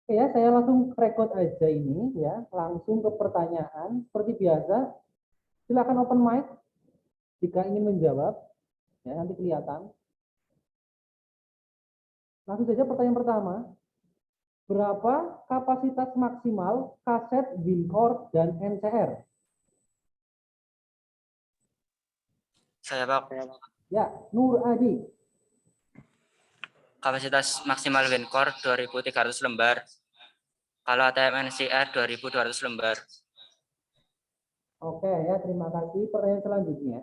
Oke ya, saya langsung record aja ini ya, langsung ke pertanyaan. Seperti biasa, silakan open mic jika ingin menjawab. Ya, nanti kelihatan. Langsung saja pertanyaan pertama. Berapa kapasitas maksimal kaset WinCore dan NCR? Saya Pak. Ya, Nur Adi. Kapasitas maksimal WinCore 2.300 lembar. Kalau ATM NCR 2.200 lembar. Oke ya, terima kasih. Pertanyaan selanjutnya.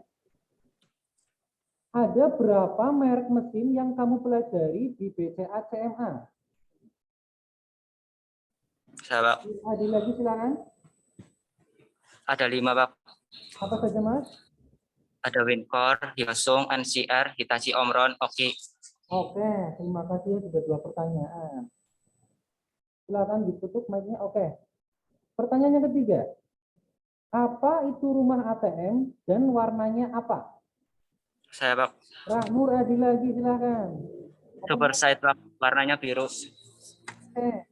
Ada berapa merek mesin yang kamu pelajari di BCA CMA? Saya Pak. Adi lagi silakan. Ada 5 Pak. Apa saja Mas? Ada WinCore, Hyosung, NCR, Hitachi Omron, Oki. Oke, terima kasih. Sudah 2 pertanyaan. Silakan ditutup mic-nya. Oke. Pertanyaan yang ketiga. Apa itu rumah ATM dan warnanya apa? Saya Pak. Nur Adi lagi silakan. Supersite Pak, warnanya biru. Oke.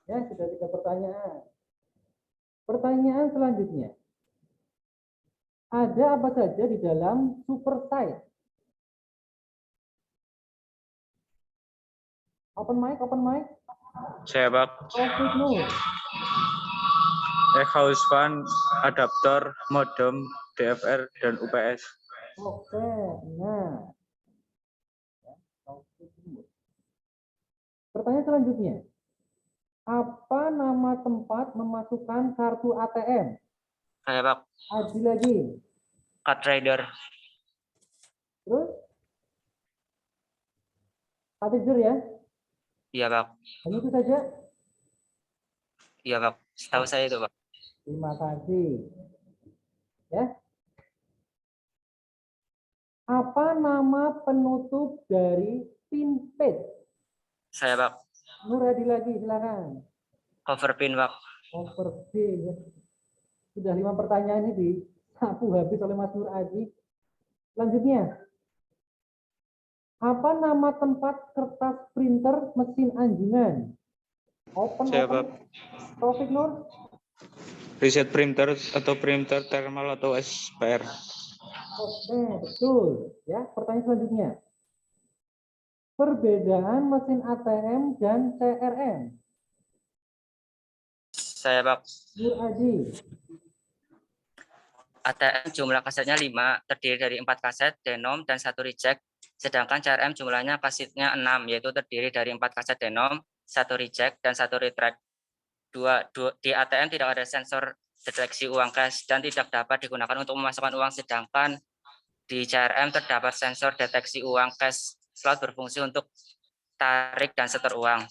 Ya, sudah 3 pertanyaan. Pertanyaan selanjutnya. Ada apa saja di dalam supersite? Open mic, open mic. Saya Pak. Taufik Nur. House fan, adaptor, modem, DFR, dan UPS. Oke, nah. Taufik Nur. Pertanyaan selanjutnya. Apa nama tempat memasukkan kartu ATM? Saya Pak. Adi lagi. Card Trader. Terus? Tidur ya? Iya Pak. Hanya itu saja? Iya Pak. Setahu saya itu Pak. Terima kasih. Ya. Apa nama penutup dari pinpad? Saya Pak. Nur Adi lagi, silakan. Cover pin Pak. Cover pin. Ya. Sudah 5 pertanyaan ini disapu habis oleh Mas Nur Adi. Selanjutnya. Apa nama tempat kertas printer mesin anjungan? Open. Taufik Nur. Reset printer atau printer thermal atau SPR. Oke, betul. Ya, pertanyaan selanjutnya. Perbedaan mesin ATM dan CRM. Saya Pak. Nur Adi. ATM jumlah kasetnya 5, terdiri dari 4 kaset, denom, dan 1 reject. Sedangkan CRM jumlahnya kasetnya 6, yaitu terdiri dari 4 kaset denom, 1 reject, dan 1 retract. Di ATM tidak ada sensor deteksi uang cash dan tidak dapat digunakan untuk memasukkan uang, sedangkan di CRM terdapat sensor deteksi uang cash. Slot berfungsi untuk tarik dan setor uang.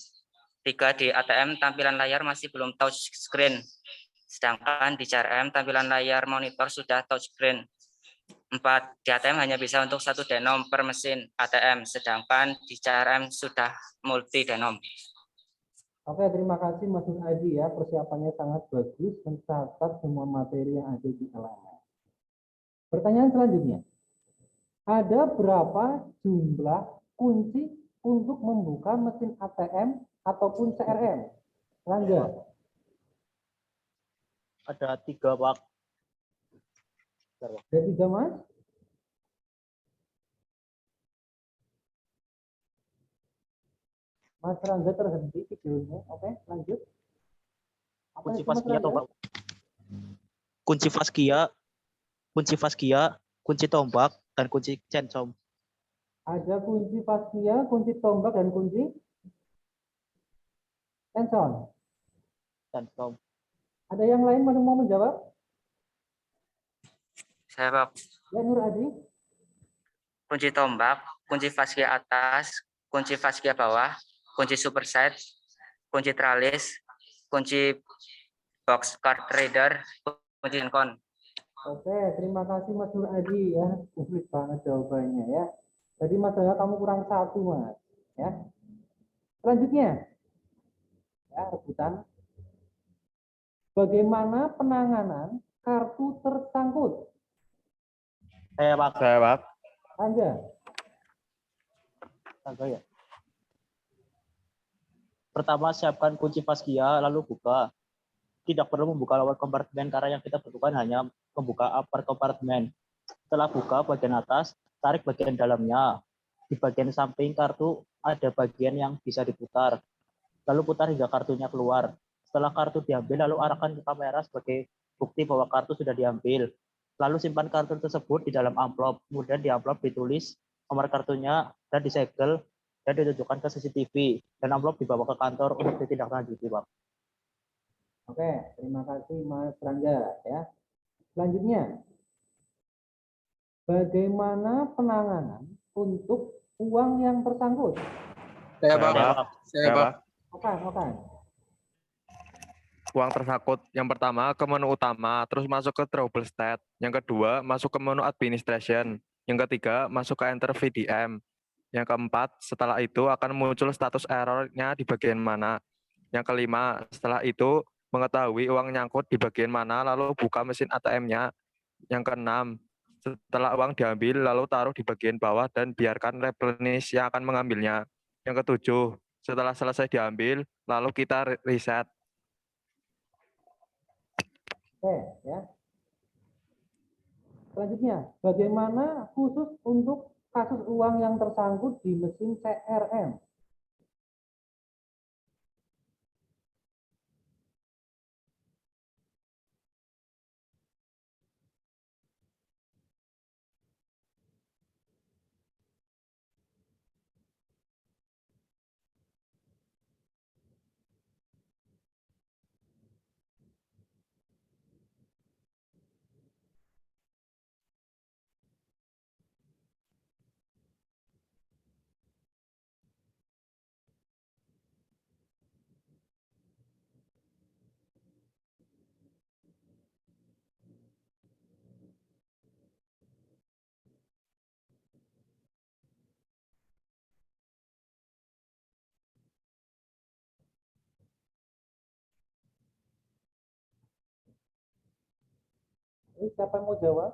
3, di ATM tampilan layar masih belum touchscreen, sedangkan di CRM tampilan layar monitor sudah touchscreen. 4, di ATM hanya bisa untuk 1 denom per mesin ATM, sedangkan di CRM sudah multi denom. Oke, terima kasih Mas Nur Adi ya. Persiapannya sangat bagus, mencatat semua materi yang ada di LMS. Pertanyaan selanjutnya. Ada berapa jumlah kunci untuk membuka mesin ATM ataupun CRM? Rangga. Ada 3 Pak. Ada 3 Mas? Mas Rangga terhenti videonya. Oke, lanjut. Kunci Faskia atau Pak? Kunci Faskia, kunci tombak, dan kunci Censom. Ada kunci Faskia, kunci tombak, dan kunci Censom. Ada yang lain yang mau menjawab? Saya Pak. Ya, Nur Adi. Kunci tombak, kunci fascia atas, kunci fascia bawah, kunci superset, kunci tralis, kunci box card reader, kunci handphone. Oke, terima kasih Mas Nur Adi ya. Publik banget jawabannya ya. Tadi Mas Rangga kamu kurang 1 Mas. Ya. Selanjutnya. Ya, rebutan. Bagaimana penanganan kartu tersangkut? Saya Pak. Anda. Ya. Pertama, siapkan kunci faskia, lalu buka. Tidak perlu membuka lower kompartemen karena yang kita butuhkan hanya membuka upper kompartemen. Setelah buka bagian atas, tarik bagian dalamnya. Di bagian samping kartu ada bagian yang bisa diputar. Lalu putar hingga kartunya keluar. Setelah kartu diambil, lalu arahkan ke kamera sebagai bukti bahwa kartu sudah diambil. Lalu simpan kartu tersebut di dalam amplop. Kemudian di amplop ditulis nomor kartunya dan disegel dan ditunjukkan ke CCTV. Dan amplop dibawa ke kantor untuk ditindaklanjuti, Pak. Oke, terima kasih Mas Rangga ya. Selanjutnya, bagaimana penanganan untuk uang yang tersangkut? Saya, Saya, Pak. Pak. Saya, Pak. Oke. Uang tersangkut yang pertama ke menu utama, terus masuk ke trouble state. Yang kedua masuk ke menu administration. Yang ketiga masuk ke enter VDM. Yang keempat setelah itu akan muncul status errornya di bagian mana. Yang kelima setelah itu mengetahui uang nyangkut di bagian mana lalu buka mesin ATM-nya. Yang keenam setelah uang diambil lalu taruh di bagian bawah dan biarkan replenish yang akan mengambilnya. Yang ketujuh setelah selesai diambil lalu kita reset. Oke, ya. Selanjutnya, bagaimana khusus untuk kasus uang yang tersangkut di mesin CRM? Siapa yang mau jawab?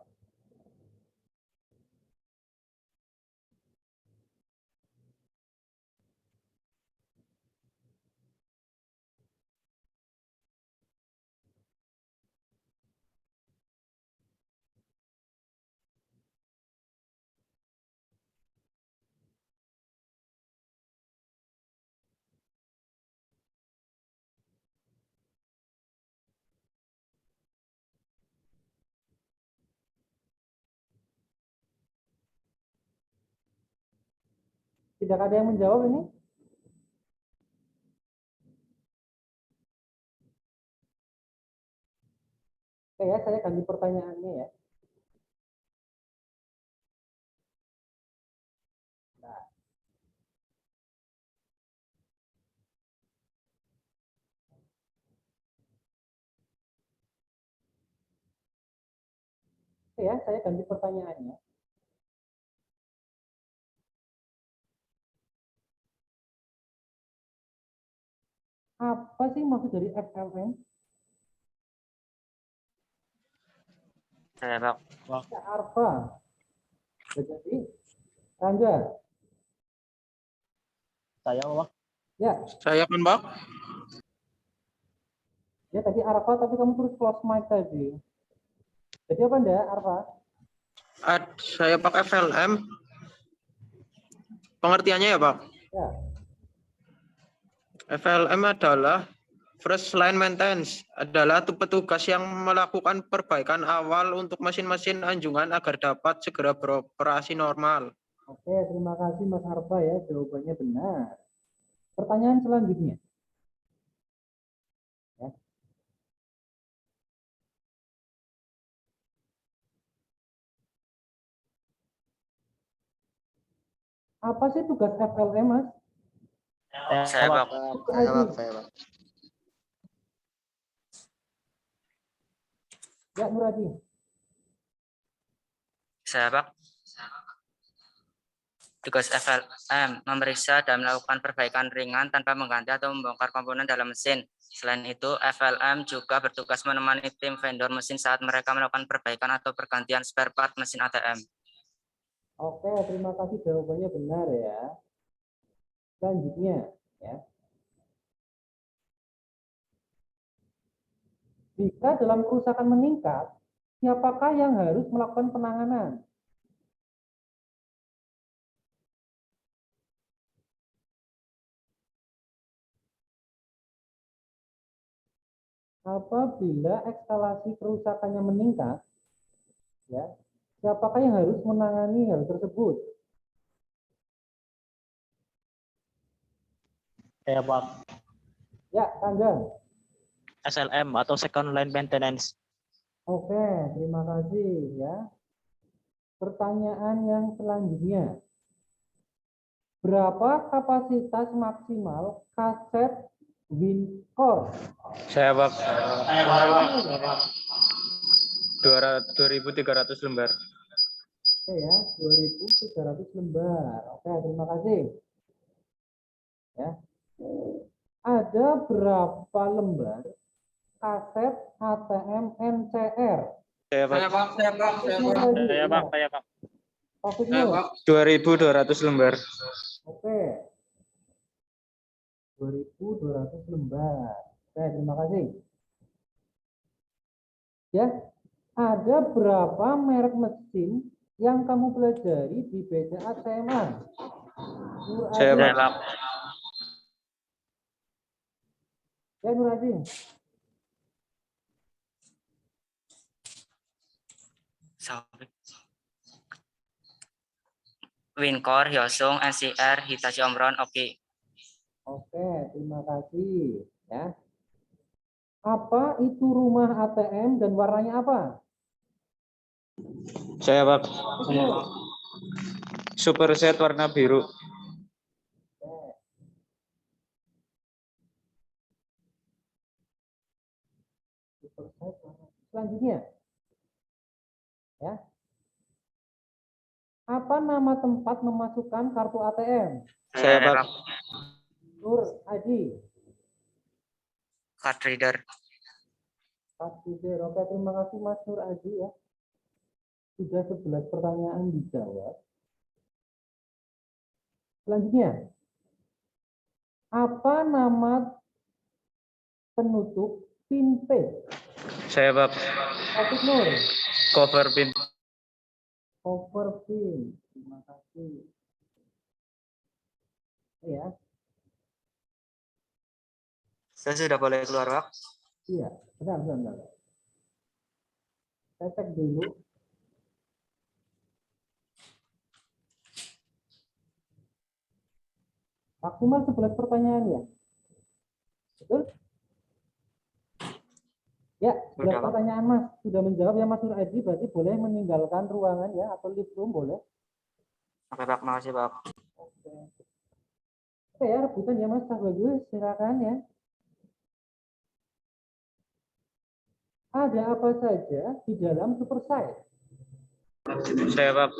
Tidak ada yang menjawab ini? Oke ya, saya ganti pertanyaannya ya. Oke ya, saya ganti pertanyaannya. Apa sih maksud dari FLM? Saya, Pak. Ya, Arfa. Jadi, Rangga. Saya, Pak. Ya, Saya kan, Pak. ya tadi Arfa, tapi kamu terus close mic tadi. Jadi apa enggak, Arfa? Saya pakai FLM. Pengertiannya ya, Pak. Ya, FLM adalah first line maintenance, adalah petugas yang melakukan perbaikan awal untuk mesin-mesin anjungan agar dapat segera beroperasi normal. oke, terima kasih Mas Arfa ya, jawabannya benar. Pertanyaan selanjutnya. Ya. Apa sih tugas FLM, Mas? Saya, Pak. Ya, Nuradi. Saya, Pak. Tugas FLM memeriksa dan melakukan perbaikan ringan tanpa mengganti atau membongkar komponen dalam mesin. Selain itu, FLM juga bertugas menemani tim vendor mesin saat mereka melakukan perbaikan atau pergantian spare part mesin ATM. Oke, terima kasih jawabannya benar ya. Selanjutnya, ya. Jika dalam kerusakan meningkat, siapakah yang harus melakukan penanganan? Apabila eskalasi kerusakannya meningkat, ya, siapakah yang harus menangani hal tersebut? Ya, Pak. Ya, Kangga. SLM atau second line maintenance. Oke, terima kasih ya. Pertanyaan yang selanjutnya. Berapa kapasitas maksimal kaset WinCore? Saya Pak. 2.300 lembar. Oke ya, 2.300 lembar. Oke, terima kasih. Ya. Ada berapa lembar kaset ATM NCR? Saya Pak. Saya Pak. Taufik Nur. 2.200 lembar. Oke. 2.200 lembar. Oke, terima kasih. Ya, ada berapa merek mesin yang kamu pelajari di BCA SMA? Nur Saya Adi. Pak. Ya, Nur Adi. WinCore, Hyosung, NCR, Hitachi Omron, oke. Oke, terima kasih. Ya. Apa itu rumah ATM dan warnanya apa? Saya Pak. Superset warna biru. Selanjutnya, ya. Apa nama tempat memasukkan kartu ATM? Saya Pak. Nur Adi. Card reader. Oke, terima kasih Mas Nur Adi ya. Sudah 11 pertanyaan dijawab. Selanjutnya, apa nama penutup pin P? Saya Pak. Taufik Nur. Cover pin. Cover pin. Terima kasih. Ya, Saya sudah boleh keluar, Pak. iya. Bentar. Saya cek dulu. Maksimal 11 pertanyaan ya. Betul? Ya, 11 Sudah, Pak. pertanyaan Mas. Sudah menjawab ya Mas Nur Adi, berarti boleh meninggalkan ruangan ya, atau lift room boleh. Oke, Pak. Makasih, Pak. Oke. Oke ya, rebutan ya Mas, bagus. Silakan ya. Ada apa saja di dalam supersite? Saya Pak.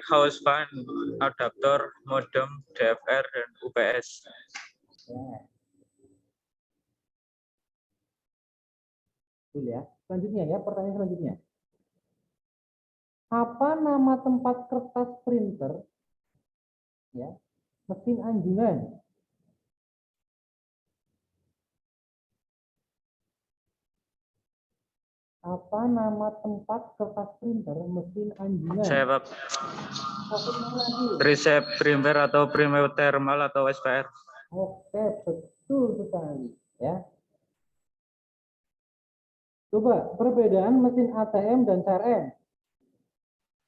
House fan, adaptor, modem, DFR, dan UPS. Ya. Betul ya. Selanjutnya ya, pertanyaan selanjutnya. Apa nama tempat kertas printer? Ya, mesin anjungan. Apa nama tempat kertas printer mesin anjungan? Saya Pak. Taufik Nur Adi. Recep printer atau primer thermal atau SPR. Oke, betul sekali. Ya. Coba perbedaan mesin ATM dan CRM.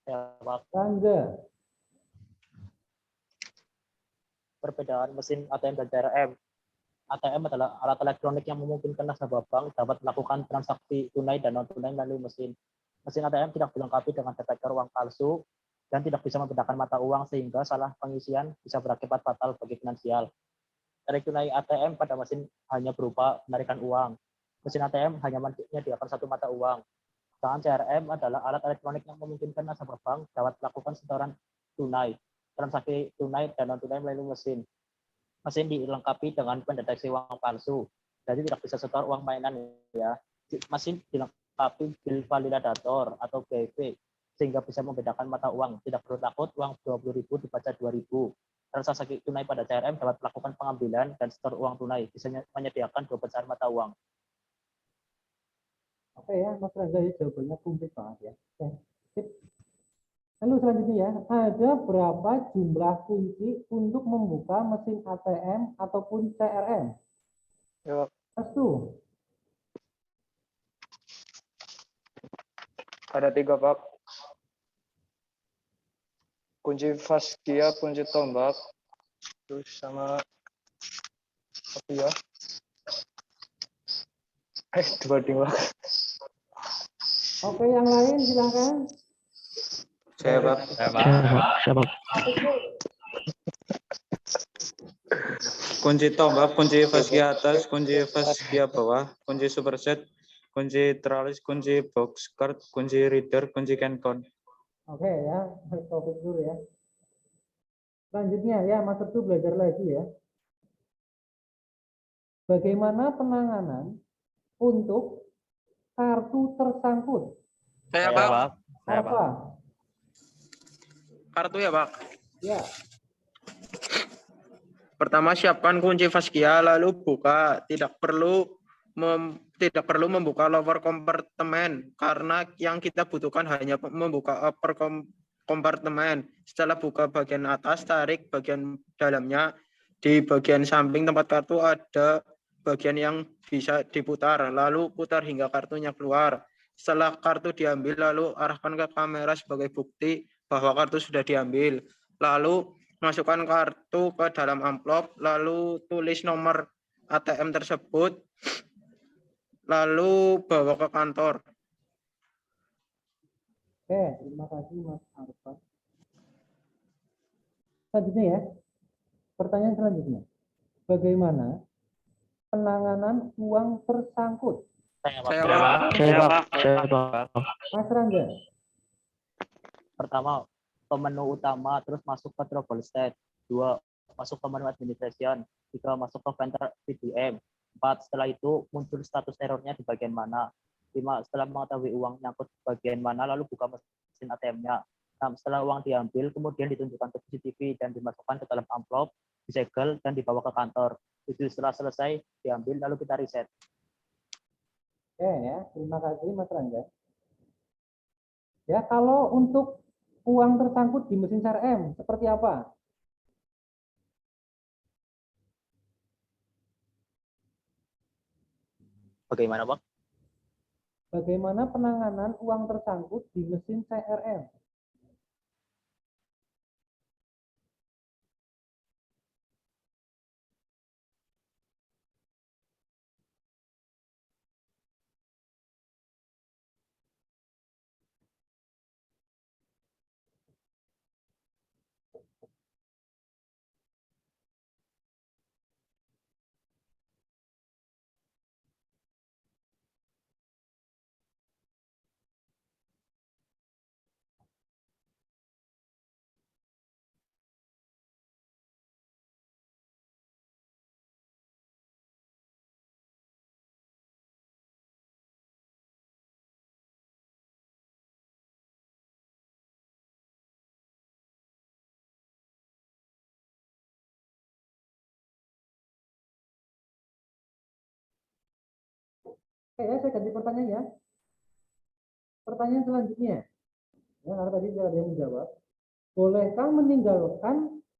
Ya, Pak. Rangga. Perbedaan mesin ATM dan CRM. ATM adalah alat elektronik yang memungkinkan nasabah bank dapat melakukan transaksi tunai dan non tunai melalui mesin. Mesin ATM tidak dilengkapi dengan detektor uang palsu dan tidak bisa membedakan mata uang sehingga salah pengisian bisa berakibat fatal bagi finansial. Tarik tunai ATM pada mesin hanya berupa penarikan uang. Mesin ATM hanya menyediakan satu mata uang. Sedangkan CRM adalah alat elektronik yang memungkinkan nasabah bank dapat melakukan setoran tunai, transaksi tunai dan non tunai melalui mesin. Mesin dilengkapi dengan pendeteksi uang palsu, jadi tidak bisa setor uang mainan ya. Mesin dilengkapi bil validator atau BV sehingga bisa membedakan mata uang. Tidak perlu takut uang 20.000 dibaca 2.000. transaksi tunai pada CRM dapat melakukan pengambilan dan setor uang tunai, bisa menyediakan 2 pecahan mata uang. Oke ya, Mas Rangga ya jawabannya komplit banget ya. Oke, sip. Lalu selanjutnya ya, ada berapa jumlah kunci untuk membuka mesin ATM ataupun CRM? Ya, Satu, ada 3 Pak. Kunci fascia, kunci tombak, terus sama apa ya? 2 ding Pak. oke yang lain silahkan. Saya Pak. Kunci tombak, kunci fascia atas, kunci fascia bawah, kunci superset, kunci tralis, kunci box card, kunci reader, kunci cancon. Oke ya, topik dulu ya. Selanjutnya ya, Mas Sabtu belajar lagi ya. Bagaimana penanganan untuk kartu tersangkut? Saya Saya, Pak, Pak. Saya, Pak. Apa? kartu ya Pak. Ya, Pertama siapkan kunci fascia lalu buka. Tidak perlu membuka lower kompartemen karena yang kita butuhkan hanya membuka upper kompartemen. Setelah buka bagian atas, tarik bagian dalamnya. Di bagian samping tempat kartu ada bagian yang bisa diputar, lalu putar hingga kartunya keluar. Setelah kartu diambil, lalu arahkan ke kamera sebagai bukti bahwa kartu sudah diambil. Lalu masukkan kartu ke dalam amplop, lalu tulis nomor ATM tersebut, lalu bawa ke kantor. oke, terima kasih Mas Arfan. Selanjutnya ya, pertanyaan selanjutnya. Bagaimana penanganan uang tersangkut? Saya, Pak. Saya Pak. Saya, Pak. Mas Rangga, Pertama, ke menu utama, terus masuk ke trouble state. 2, masuk ke menu administration. 3, masuk ke vendor VDM. 4, setelah itu muncul status errornya di bagian mana. 5, setelah mengetahui uang nyangkut di bagian mana, lalu buka mesin ATM-nya. 6, setelah uang diambil, kemudian ditunjukkan ke CCTV dan dimasukkan ke dalam amplop, disegel, dan dibawa ke kantor. 7, setelah selesai, diambil, lalu kita reset. oke ya, terima kasih Mas Rangga. Ya, kalau untuk uang tersangkut di mesin CRM seperti apa? Bagaimana, Pak? Bagaimana penanganan uang tersangkut di mesin CRM? Oke ya, saya ganti pertanyaan ya. Pertanyaan selanjutnya, ya karena tadi sudah ada yang menjawab. Bolehkah meninggalkan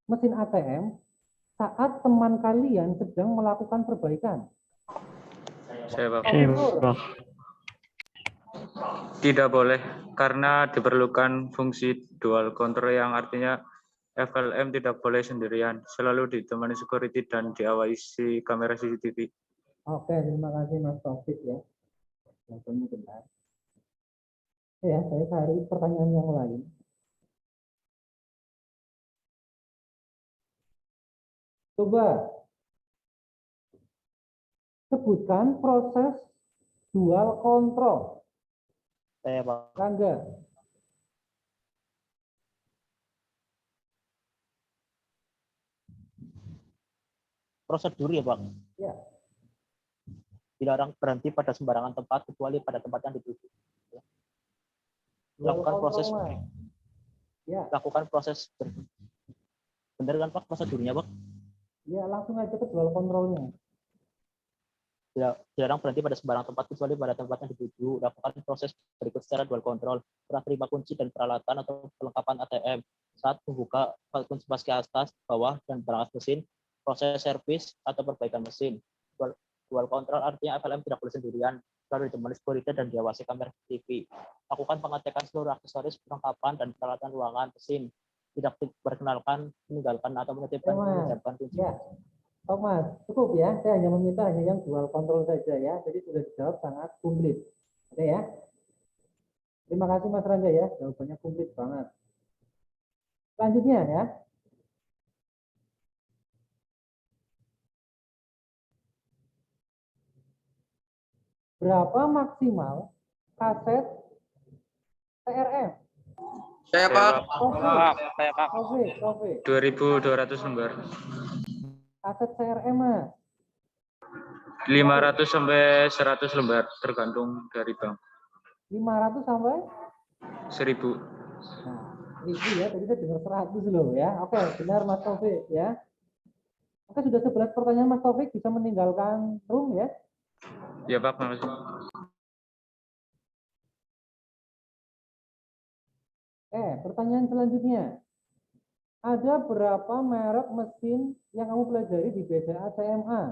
mesin ATM saat teman kalian sedang melakukan perbaikan? Saya Pak. Profesor, Tidak boleh karena diperlukan fungsi dual control yang artinya FLM tidak boleh sendirian, selalu ditemani security dan diawasi kamera CCTV. oke, terima kasih Mas Taufik ya. Jawabannya benar. Ya, saya cari pertanyaan yang lain. Coba sebutkan proses dual control. Saya, Pak. Rangga, Prosedur ya, Pak. ya, Dilarang berhenti pada sembarangan tempat kecuali pada tempat yang dituju. dual Lakukan proses control. Ya, lakukan proses Benar kan Pak prosedurnya Pak? Ya, langsung aja ke dual kontrolnya. Jarang berhenti pada sembarang tempat kecuali pada tempat yang dituju. Lakukan proses berikut secara dual kontrol. Serah terima kunci dan peralatan atau perlengkapan ATM. Saat membuka kunci paski atas, bawah, dan berangkat mesin, proses servis atau perbaikan mesin. Dual kontrol artinya FLM tidak boleh sendirian, selalu ditemani security dan diawasi kamera TV. Lakukan pengecekan seluruh aksesoris, perlengkapan, dan peralatan ruangan mesin. Tidak diperkenalkan, meninggalkan, atau menitipkan, menjamkan kunci. Ya, Thomas, cukup ya. Saya hanya meminta hanya yang dual kontrol saja ya. Jadi sudah dijawab sangat komplit. Oke ya. Terima kasih Mas Rangga ya. Jawabannya komplit banget. Selanjutnya ya. Berapa maksimal kaset TRM? Saya Pak. Kofi. 2.200 lembar. Kaset CRM Mas. 500 sampai 100 lembar tergantung dari bank. 500 sampai 1.000. Nah, 1000 ya, tadi saya dengar 100 loh ya. Oke, benar Mas Taufik ya. Oke, sudah 11 pertanyaan Mas Taufik, bisa meninggalkan room ya. Ya Pak, makasih. Pertanyaan selanjutnya. Ada berapa merek mesin yang kamu pelajari di BCA CMA?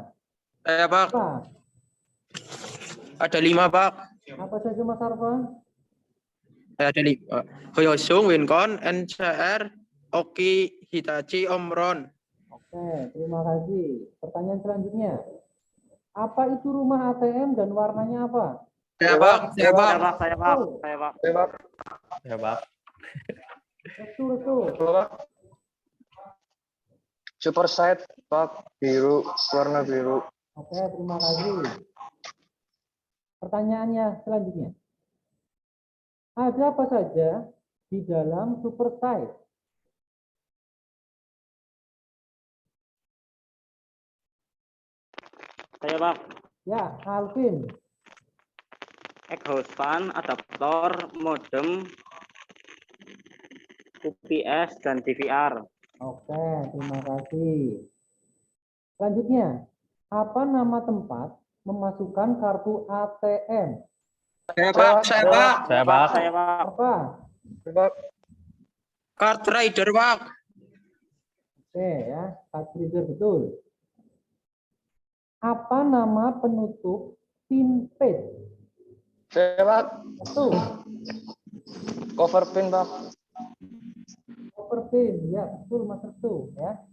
Saya Pak. Apa? Ada 5 Pak. Apa saja Mas Arfa? Ada 5. Hyosung, Wincon, NCR, Oki, Hitachi, Omron. Oke, terima kasih. Pertanyaan selanjutnya. Apa itu rumah ATM dan warnanya apa? Saya Pak. Saya Pak. Ya Pak. Restu. Super Set Pak, biru, warna biru. Oke, terima kasih. Pertanyaannya selanjutnya. Ada apa saja di dalam super size? Saya Pak, Ya, Alvin. exhaust fan, adaptor, modem, UPS, dan DVR. Oke, terima kasih. Selanjutnya, apa nama tempat memasukkan kartu ATM? Saya Pak. Saya Pak. Saya Pak. Saya Pak, Apa? Card Rider Pak. Oke ya, card reader betul. Apa nama penutup pin page? Saya Pak, Betul. cover pin Pak. Cover pin, ya betul Mas Restu ya.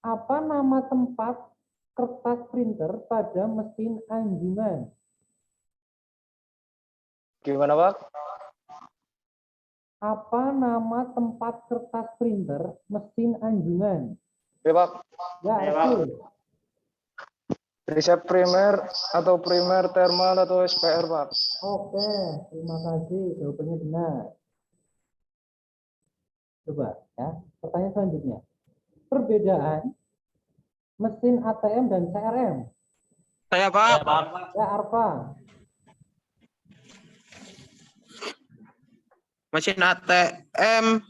Apa nama tempat kertas printer pada mesin anjungan? Gimana Pak? Apa nama tempat kertas printer mesin anjungan? Ya Pak, Ya, betul. riset primer atau primer thermal atau SPR Pak. Oke, terima kasih. Jawabannya benar. Coba ya, pertanyaan selanjutnya. Perbedaan mesin ATM dan CRM. Saya Pak. Ya, Arfa. Mesin ATM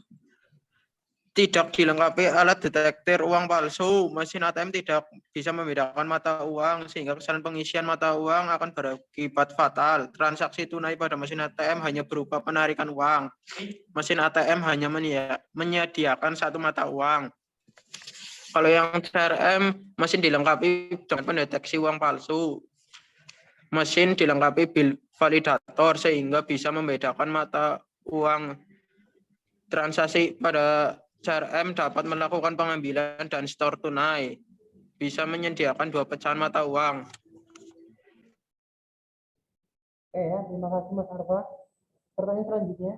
tidak dilengkapi alat detektor uang palsu. Mesin ATM tidak bisa membedakan mata uang sehingga kesalahan pengisian mata uang akan berakibat fatal. Transaksi tunai pada mesin ATM hanya berupa penarikan uang. Mesin ATM hanya menyediakan satu mata uang. Kalau yang CRM, mesin dilengkapi dengan pendeteksi uang palsu. Mesin dilengkapi bil validator sehingga bisa membedakan mata uang. Transaksi pada CRM dapat melakukan pengambilan dan store tunai. Bisa menyediakan 2 pecahan mata uang. Ya, terima kasih Mas Arfa. Pertanyaan selanjutnya.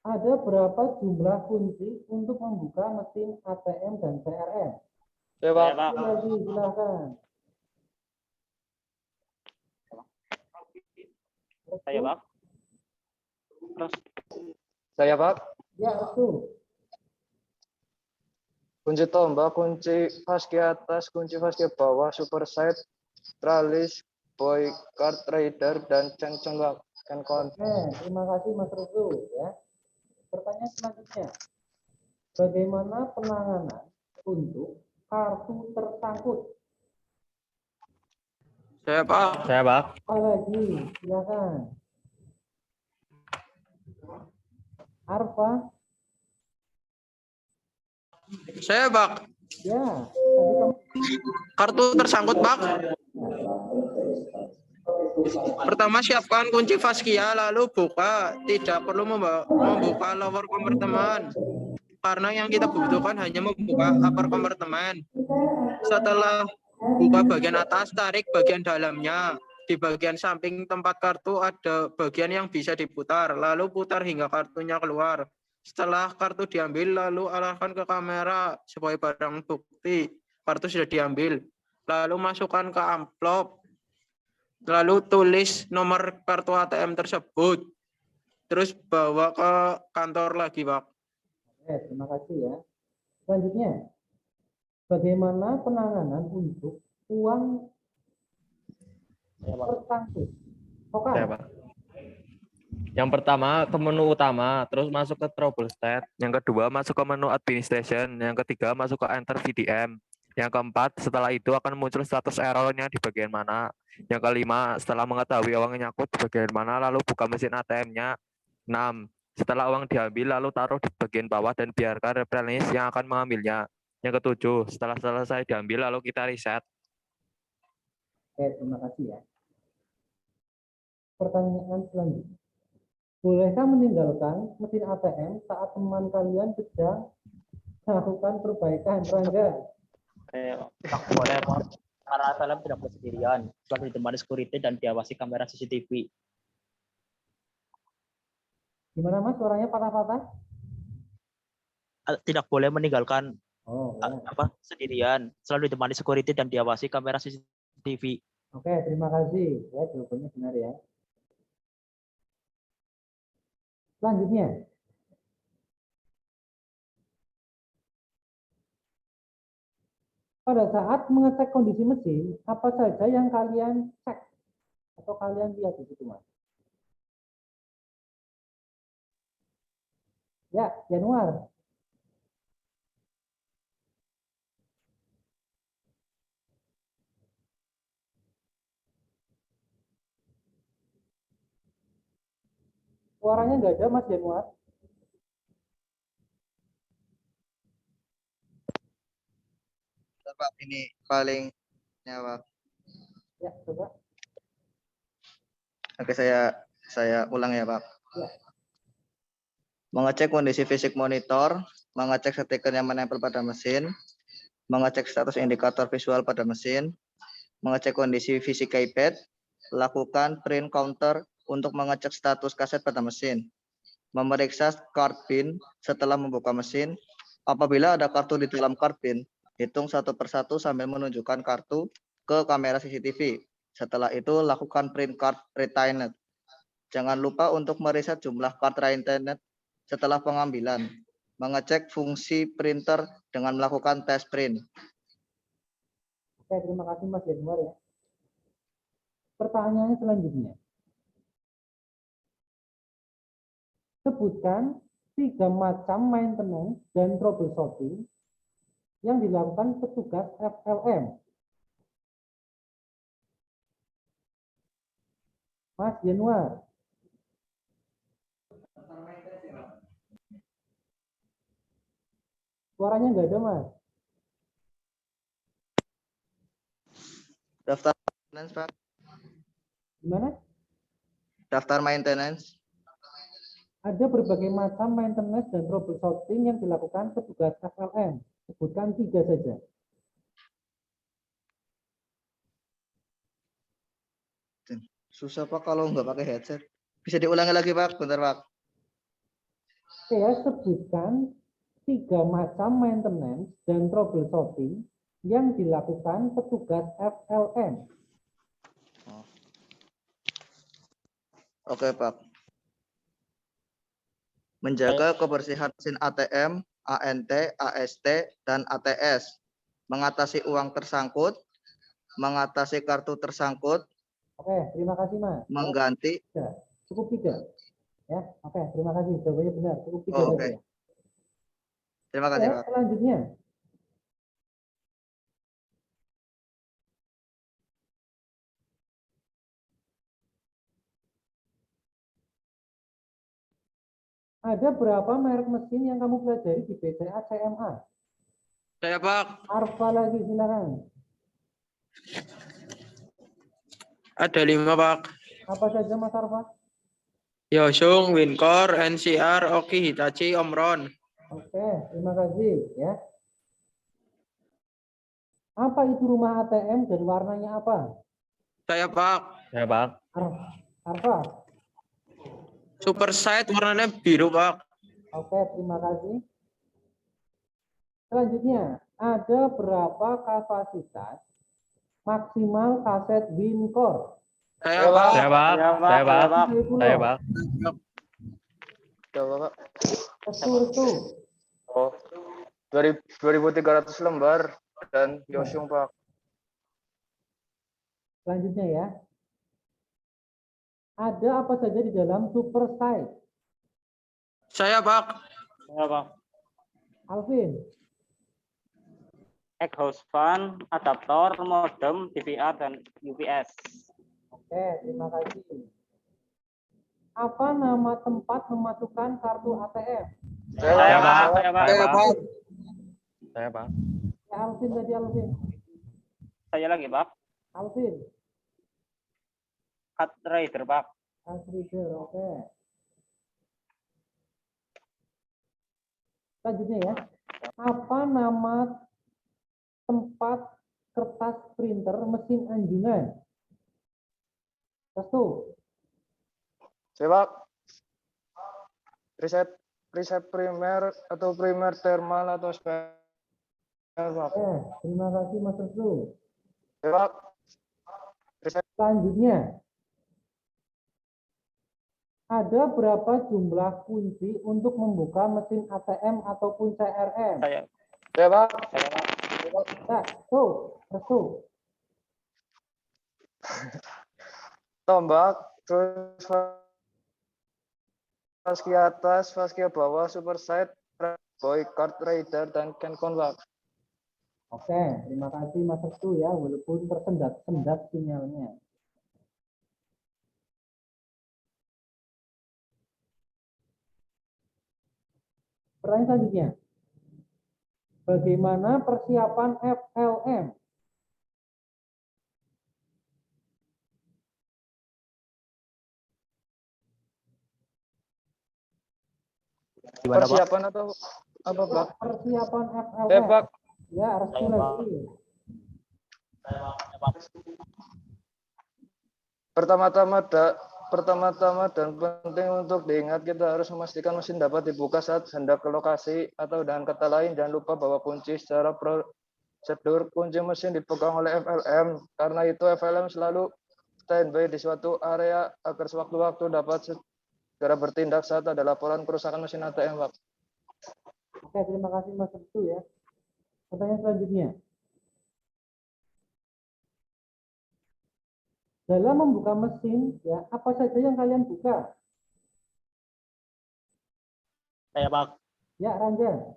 Ada berapa jumlah kunci untuk membuka mesin ATM dan CRM? Ya Pak, Lagi, silakan. saya Pak. Terus saya Pak. Ya, betul. Kunci tombak, kunci paski atas, kunci paski bawah, super set, tralis, boy, card rider, dan ceng-ceng Pak. Kencon. Terima kasih Mas Restu ya. Pertanyaan selanjutnya. Bagaimana penanganan untuk kartu tersangkut? Saya Pak. Saya, Pak. Apa lagi? Silakan. Arfa? Saya Pak. Ya. Tadi kamu Kartu tersangkut Pak. Pertama siapkan kunci faskia lalu buka. Tidak perlu membuka lower kompartemen. Karena yang kita butuhkan hanya membuka upper kompartemen. Setelah buka bagian atas, tarik bagian dalamnya. Di bagian samping tempat kartu ada bagian yang bisa diputar. Lalu putar hingga kartunya keluar. Setelah kartu diambil, lalu arahkan ke kamera sebagai barang bukti. Kartu sudah diambil. Lalu masukkan ke amplop. Lalu tulis nomor kartu ATM tersebut. Terus bawa ke kantor lagi, Pak. Oke, terima kasih ya. Selanjutnya, bagaimana penanganan untuk uang tersangkut? Oke. Saya, Pak. Yang pertama ke menu utama, terus masuk ke trouble state. Yang kedua masuk ke menu administration. Yang ketiga masuk ke enter VDM. Yang keempat, setelah itu akan muncul status errornya di bagian mana. Yang kelima, setelah mengetahui uang nyangkut di bagian mana, lalu buka mesin ATM-nya. 6. Setelah uang diambil, lalu taruh di bagian bawah dan biarkan replenish yang akan mengambilnya. Yang ketujuh, setelah selesai diambil, lalu kita reset. Oke, terima kasih ya. Pertanyaan selanjutnya. Bolehkah meninggalkan mesin ATM saat teman kalian sedang melakukan perbaikan? Rangga? Tak boleh, Pak. Karena ATM tidak boleh sendirian. Selalu ditemani security dan diawasi kamera CCTV. Gimana Mas, suaranya patah-patah? Tidak boleh meninggalkan Oh, ya. sendirian. Selalu ditemani security dan diawasi kamera CCTV. Oke, terima kasih. Ya, jawabannya benar ya. Selanjutnya, pada saat mengecek kondisi mesin, apa saja yang kalian cek atau kalian lihat di situ, Mas? Ya, Januar. Suaranya nggak ada, Mas Januar. Pak, ini paling Pak. Ya, coba. Oke, saya ulang ya, Pak. Ya. Mengecek kondisi fisik monitor, mengecek stiker yang menempel pada mesin, mengecek status indikator visual pada mesin, mengecek kondisi fisik iPad, lakukan print counter untuk mengecek status kaset pada mesin, memeriksa card pin setelah membuka mesin. Apabila ada kartu di dalam card pin, hitung satu persatu sambil menunjukkan kartu ke kamera CCTV. Setelah itu, lakukan print card retained. Jangan lupa untuk meriset jumlah card retained setelah pengambilan. Mengecek fungsi printer dengan melakukan tes print. Oke, terima kasih Mas Januar ya. Pertanyaannya selanjutnya. Sebutkan 3 macam maintenance dan troubleshooting yang dilakukan petugas FLM. Mas Januar. Suaranya nggak ada, Mas. Daftar maintenance, Pak. Gimana? Daftar maintenance. Ada berbagai macam maintenance dan troubleshooting yang dilakukan petugas FLM. Sebutkan 3 saja. Susah Pak kalau nggak pakai headset. Bisa diulangi lagi Pak, bentar Pak. Oke ya, sebutkan 3 macam maintenance dan troubleshooting yang dilakukan petugas FLM. Oke Pak. Menjaga kebersihan mesin ATM, ANT, AST, dan ATS. Mengatasi uang tersangkut. Mengatasi kartu tersangkut. Oke, terima kasih Mas. Mengganti. Cukup 3. Ya, oke, terima kasih. Jawabannya benar. Cukup 3 Oh, saja. oke. Terima kasih, Ya, Pak. selanjutnya. Ada berapa merek mesin yang kamu pelajari di BCA CMA? Saya Pak. Arfa lagi, silakan. Ada 5 Pak. Apa saja Mas Arfa? Yosung, Wincor, NCR, Oki, Hitachi, Omron. Oke, terima kasih ya. Apa itu rumah ATM dan warnanya apa? Saya Pak. Ya, Pak. Arfa. Super Sight warnanya biru Pak. Oke, terima kasih. Selanjutnya, ada berapa kapasitas maksimal kaset Wincor? Saya Pak. Saya, Pak. Saya, Pak. Saya, Pak. Coba, Pak. Betul. Oh, 2.300 lembar dan Yosung, Pak. Selanjutnya ya. Ada apa saja di dalam super size? Saya Pak. Saya Pak. Alvin. Exhaust fan, adaptor, modem, DVR, dan UPS. Oke, terima kasih. Apa nama tempat memasukkan kartu ATM? Saya Pak. Saya Pak. Saya, Pak. Saya, Pak. Ya, Alvin tadi Alvin. Saya lagi Pak. Alvin. Card reader Pak. Reader, oke. Selanjutnya ya. Apa nama tempat kertas printer mesin anjungan? Restu. Saya, Pak. Riset primer atau primer thermal atau spesial, Pak. Terima kasih Mas Restu. Saya, Pak. Selanjutnya. Ada berapa jumlah kunci untuk membuka mesin ATM ataupun CRM? Saya Pak. Ya, Restu. Tombak, terus Faskia atas, Faskia bawah, super set, boy card rider, dan Kencon, Pak. Oke, terima kasih Mas Restu ya, walaupun tersendat-sendat sinyalnya. Pertanyaan selanjutnya. Bagaimana persiapan FLM? Gimana, Pak? Persiapan atau apa, Pak? Persiapan FLM. Pak. Ya, Restu Saya, Pak. lagi. Pertama-tama dan penting untuk diingat, kita harus memastikan mesin dapat dibuka saat hendak ke lokasi atau dengan kata lain jangan lupa bawa kunci. Secara prosedur kunci mesin dipegang oleh FLM, karena itu FLM selalu standby di suatu area agar sewaktu-waktu dapat segera bertindak saat ada laporan kerusakan mesin ATM, Pak. Oke, terima kasih Mas Restu ya. Pertanyaan selanjutnya. Dalam membuka mesin, ya apa saja yang kalian buka? Saya, Pak. Ya, Ranja.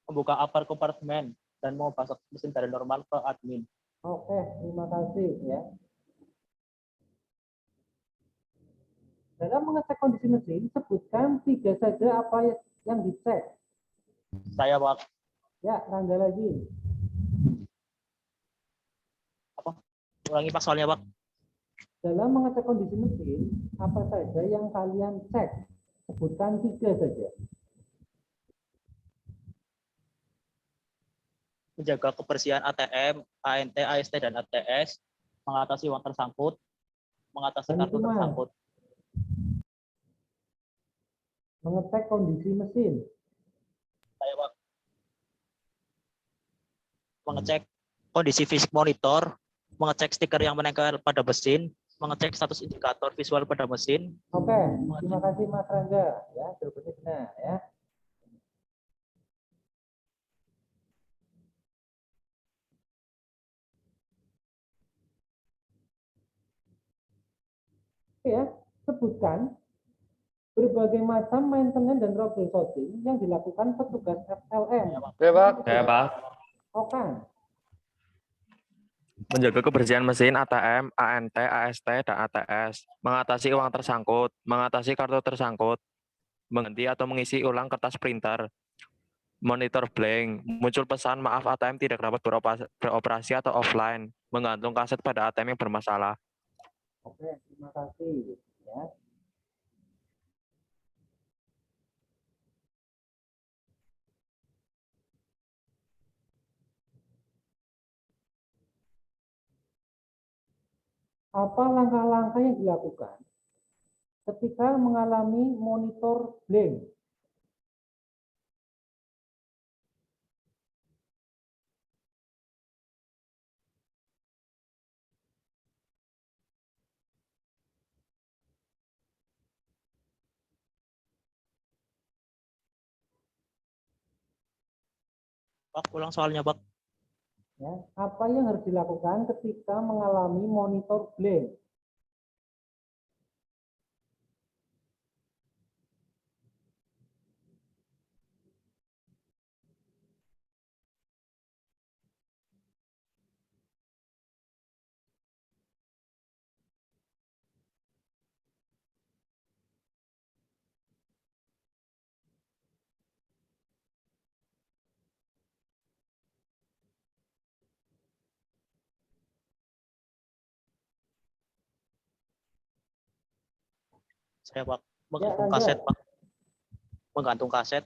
Membuka upper compartment dan mau masuk mesin dari normal ke admin. Oke, terima kasih ya. Dalam mengecek kondisi mesin, sebutkan 3 saja apa yang dicek. Saya, Pak. Ya, Ranja lagi. Ulangi, Pak, soalnya, Pak. Dalam mengecek kondisi mesin, apa saja yang kalian cek? Sebutkan 3 saja. Menjaga kebersihan ATM, ANT, AST, dan ATS, mengatasi uang tersangkut, mengatasi kartu Lima. tersangkut. Mengecek kondisi mesin. Saya, Pak. Mengecek kondisi fisik monitor, mengecek stiker yang menempel pada mesin, mengecek status indikator visual pada mesin. Oke, terima kasih Mas Rangga. Ya, jawabannya benar ya. Oke ya, sebutkan Berbagai macam maintenance dan troubleshooting yang dilakukan petugas FLM. Ya, Pak. Saya, Pak. Okan. Menjaga kebersihan mesin ATM, ANT, AST, dan ATS. Mengatasi uang tersangkut. Mengatasi kartu tersangkut. Mengganti atau mengisi ulang kertas printer. Monitor blank. Muncul pesan maaf ATM tidak dapat beroperasi atau offline. Menggantung kaset pada ATM yang bermasalah. Oke, terima kasih. Ya. Apa langkah-langkah yang dilakukan ketika mengalami monitor blank? Pak, ulang soalnya, Pak. Ya, apa yang harus dilakukan ketika mengalami monitor blank? Saya, Pak. Ya, Menggantung lanjut. kaset, Pak. Menggantung kaset.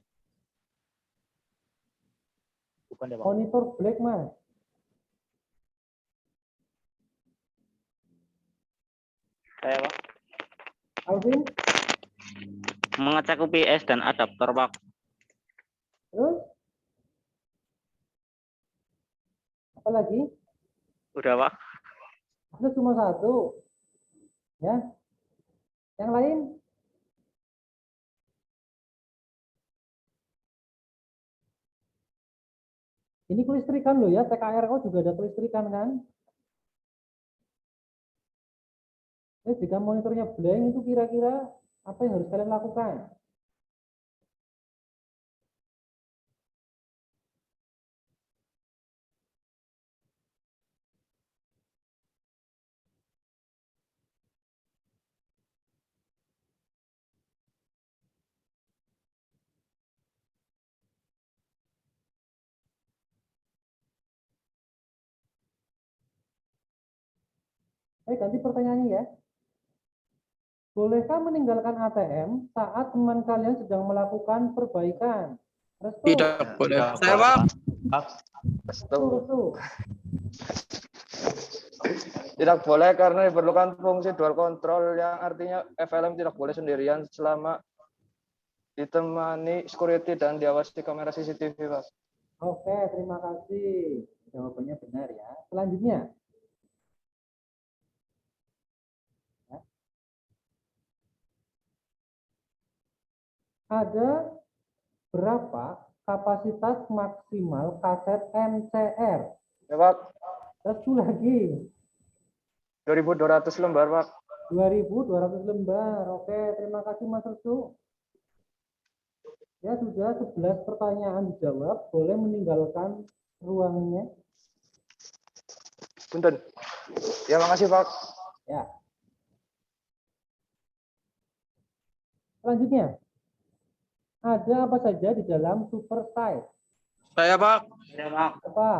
Bukan deh, Pak. Monitor blank, Mas. Saya, Pak. Alvin, Mengecek UPS dan adaptor, Pak. terus? Apa lagi? Udah, Pak. Itu cuma satu. Ya. Yang lain? Ini kelistrikan loh ya, TKRO juga ada kelistrikan kan? Jika monitornya blank itu kira-kira apa yang harus kalian lakukan? Ganti pertanyaannya ya. Bolehkah meninggalkan ATM saat teman kalian sedang melakukan perbaikan? Restu. Tidak boleh. Tidak Saya, boleh, Pak. Pak. Restu. Tidak boleh karena diperlukan fungsi dual control yang artinya FLM tidak boleh sendirian selama ditemani security dan diawasi kamera CCTV, Pak. Oke, terima kasih. Jawabannya benar ya. Selanjutnya. Ya. Ada berapa kapasitas maksimal kaset MCR? Ya, Pak. Restu lagi. 2.200 lembar, Pak. 2.200 lembar. Oke, terima kasih Mas Restu. Ya, sudah 11 pertanyaan dijawab. Boleh meninggalkan ruangnya. Punten. Ya, makasih, Pak. Ya. Selanjutnya. Ada apa saja di dalam super site? Saya, Pak. Saya, Pak. Apa?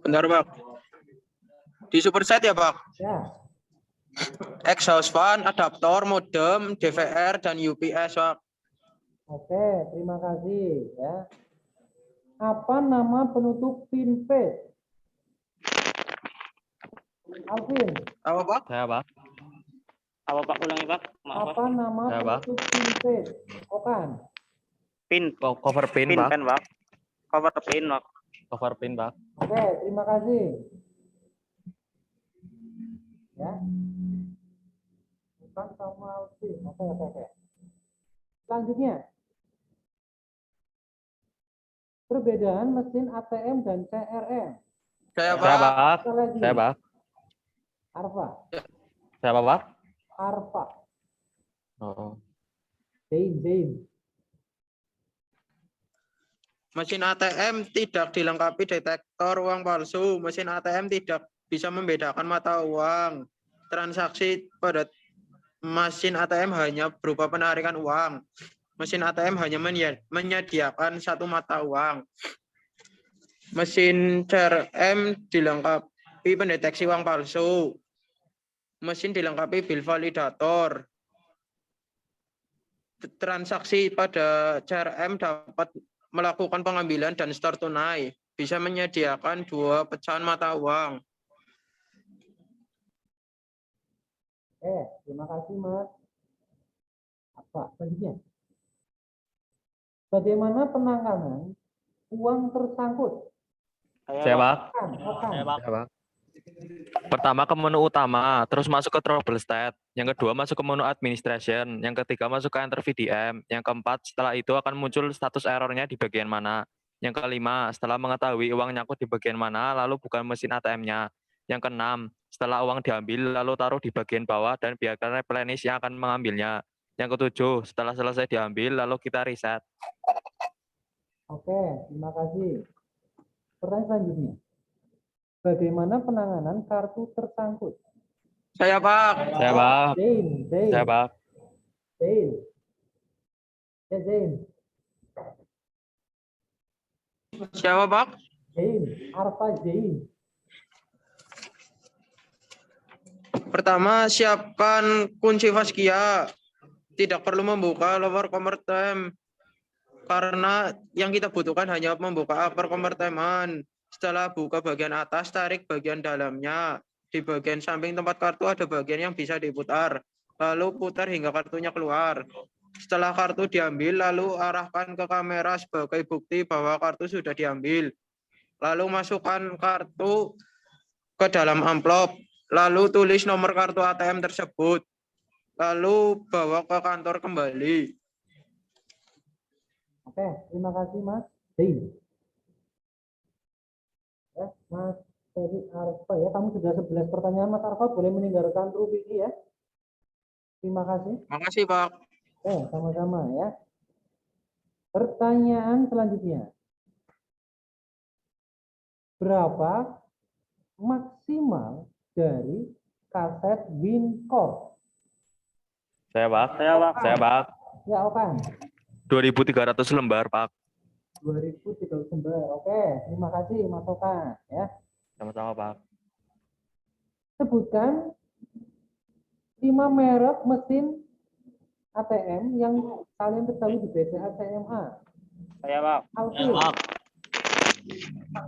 Benar, Pak. Di superset ya, Pak. Ya. Exhaust fan, adaptor, modem, DVR, dan UPS, Pak. Oke, terima kasih ya. Apa nama penutup pin page? Alvin, Apa, Pak? Saya, Pak. Apa, Pak? Ulangi, Pak. Maaf, apa Pak. nama Ya, Pak. penutup pin page? Okan. Pin. Cover pin, Pin Pak. kan, Pak? Cover pin, Pak. Cover pin, Pak. Oke, terima kasih. Ya. Bukan sama Alvin. Oke. Selanjutnya. Perbedaan mesin ATM dan CRM. Saya, Saya, Pak. Pak. Apa lagi? Saya, Pak. Arfa. Saya, Pak. Arfa. Oh. Zain. Mesin ATM tidak dilengkapi detektor uang palsu. Mesin ATM tidak bisa membedakan mata uang. Transaksi pada mesin ATM hanya berupa penarikan uang. Mesin ATM hanya menyediakan satu mata uang. Mesin CRM dilengkapi pendeteksi uang palsu. Mesin dilengkapi bill validator. Transaksi pada CRM dapat melakukan pengambilan dan store tunai. Bisa menyediakan 2 pecahan mata uang. Terima kasih Mas. Apa selanjutnya? Bagaimana penanganan uang tersangkut? Saya, Pak. Saya, Pak. Ya, Pak. Pertama ke menu utama, terus masuk ke trouble state. Yang kedua masuk ke menu administration. Yang ketiga masuk ke enter VDM. Yang keempat setelah itu akan muncul status errornya di bagian mana. Yang kelima setelah mengetahui uang nyangkut di bagian mana lalu bukan mesin ATM-nya. Yang keenam setelah uang diambil lalu taruh di bagian bawah dan biarkan replenish yang akan mengambilnya. Yang ketujuh setelah selesai diambil lalu kita reset. Oke, terima kasih. Pertanyaan selanjutnya. Bagaimana penanganan kartu tersangkut? Saya, Pak. Saya, Pak. Zain. Saya, Pak. Zain. Siapa, Pak? Zain. Arfa Zain. Pertama, siapkan kunci Vaskia. Tidak perlu membuka lower compartment. Karena yang kita butuhkan hanya membuka upper compartment. Setelah buka bagian atas, tarik bagian dalamnya. Di bagian samping tempat kartu ada bagian yang bisa diputar. Lalu putar hingga kartunya keluar. Setelah kartu diambil, lalu arahkan ke kamera sebagai bukti bahwa kartu sudah diambil. Lalu masukkan kartu ke dalam amplop. Lalu tulis nomor kartu ATM tersebut. Lalu bawa ke kantor kembali. Oke, terima kasih Mas Zain. Ya, Mas Ferry Arfa ya, kamu sudah 11 pertanyaan Mas Arfa, boleh meninggalkan Rubiki ya. Terima kasih. Makasih, Pak. Sama-sama ya. Pertanyaan selanjutnya. Berapa maksimal dari kaset WinCore? Saya, Pak. Saya, Pak. Saya, Pak. Ya, Okan. 2.300 lembar, Pak. 2039. Oke, terima kasih Mas Okan ya. Sama-sama, Pak. Sebutkan 5 merek mesin ATM yang kalian ketahui di BCA CMA. Saya, Pak. Alvin.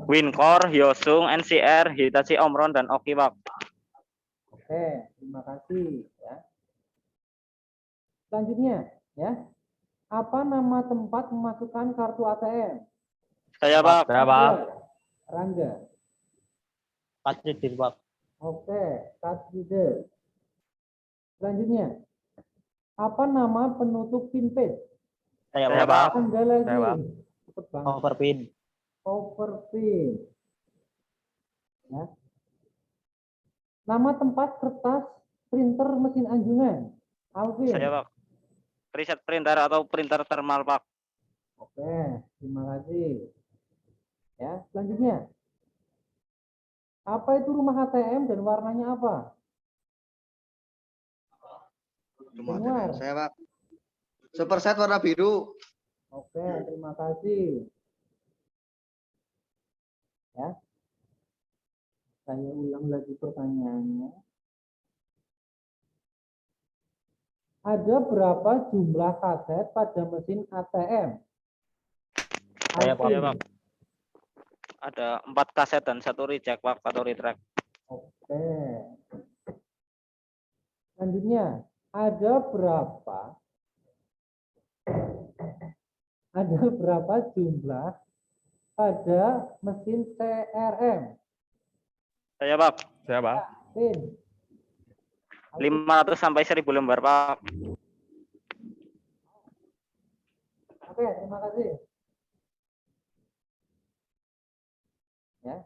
WinCore, Hyosung, NCR, Hitachi Omron, dan Oki, Pak. Oke, terima kasih ya. Selanjutnya ya. Apa nama tempat memasukkan kartu ATM? Saya, Pak. Saya, Pak. Rangga. Katridin, Pak. Oke, card reader. Selanjutnya. Apa nama penutup pinpad? Saya, Saya, Pak. Pak. Anda lagi. Saya, Pak. Cepet banget. Overpin. Overpin. Ya. Nama tempat kertas printer mesin anjungan. Alvin. Saya, Pak. Preset printer atau printer thermal, Pak. Oke, terima kasih. Ya, selanjutnya. Apa itu rumah ATM dan warnanya apa? Januar. Saya, Pak. Superset warna biru. Oke, terima kasih. Ya. Saya ulang lagi pertanyaannya. Ada berapa jumlah kaset pada mesin ATM? Saya, Pak. Saya, Pak. Ada 4 kaset dan 1 reject, Pak, atau retract. Oke. Selanjutnya, ada berapa jumlah pada mesin CRM? Saya, Pak. Saya, Pak. Pin. 500 sampai 1000 lembar, Pak. Oke, terima kasih. Ya.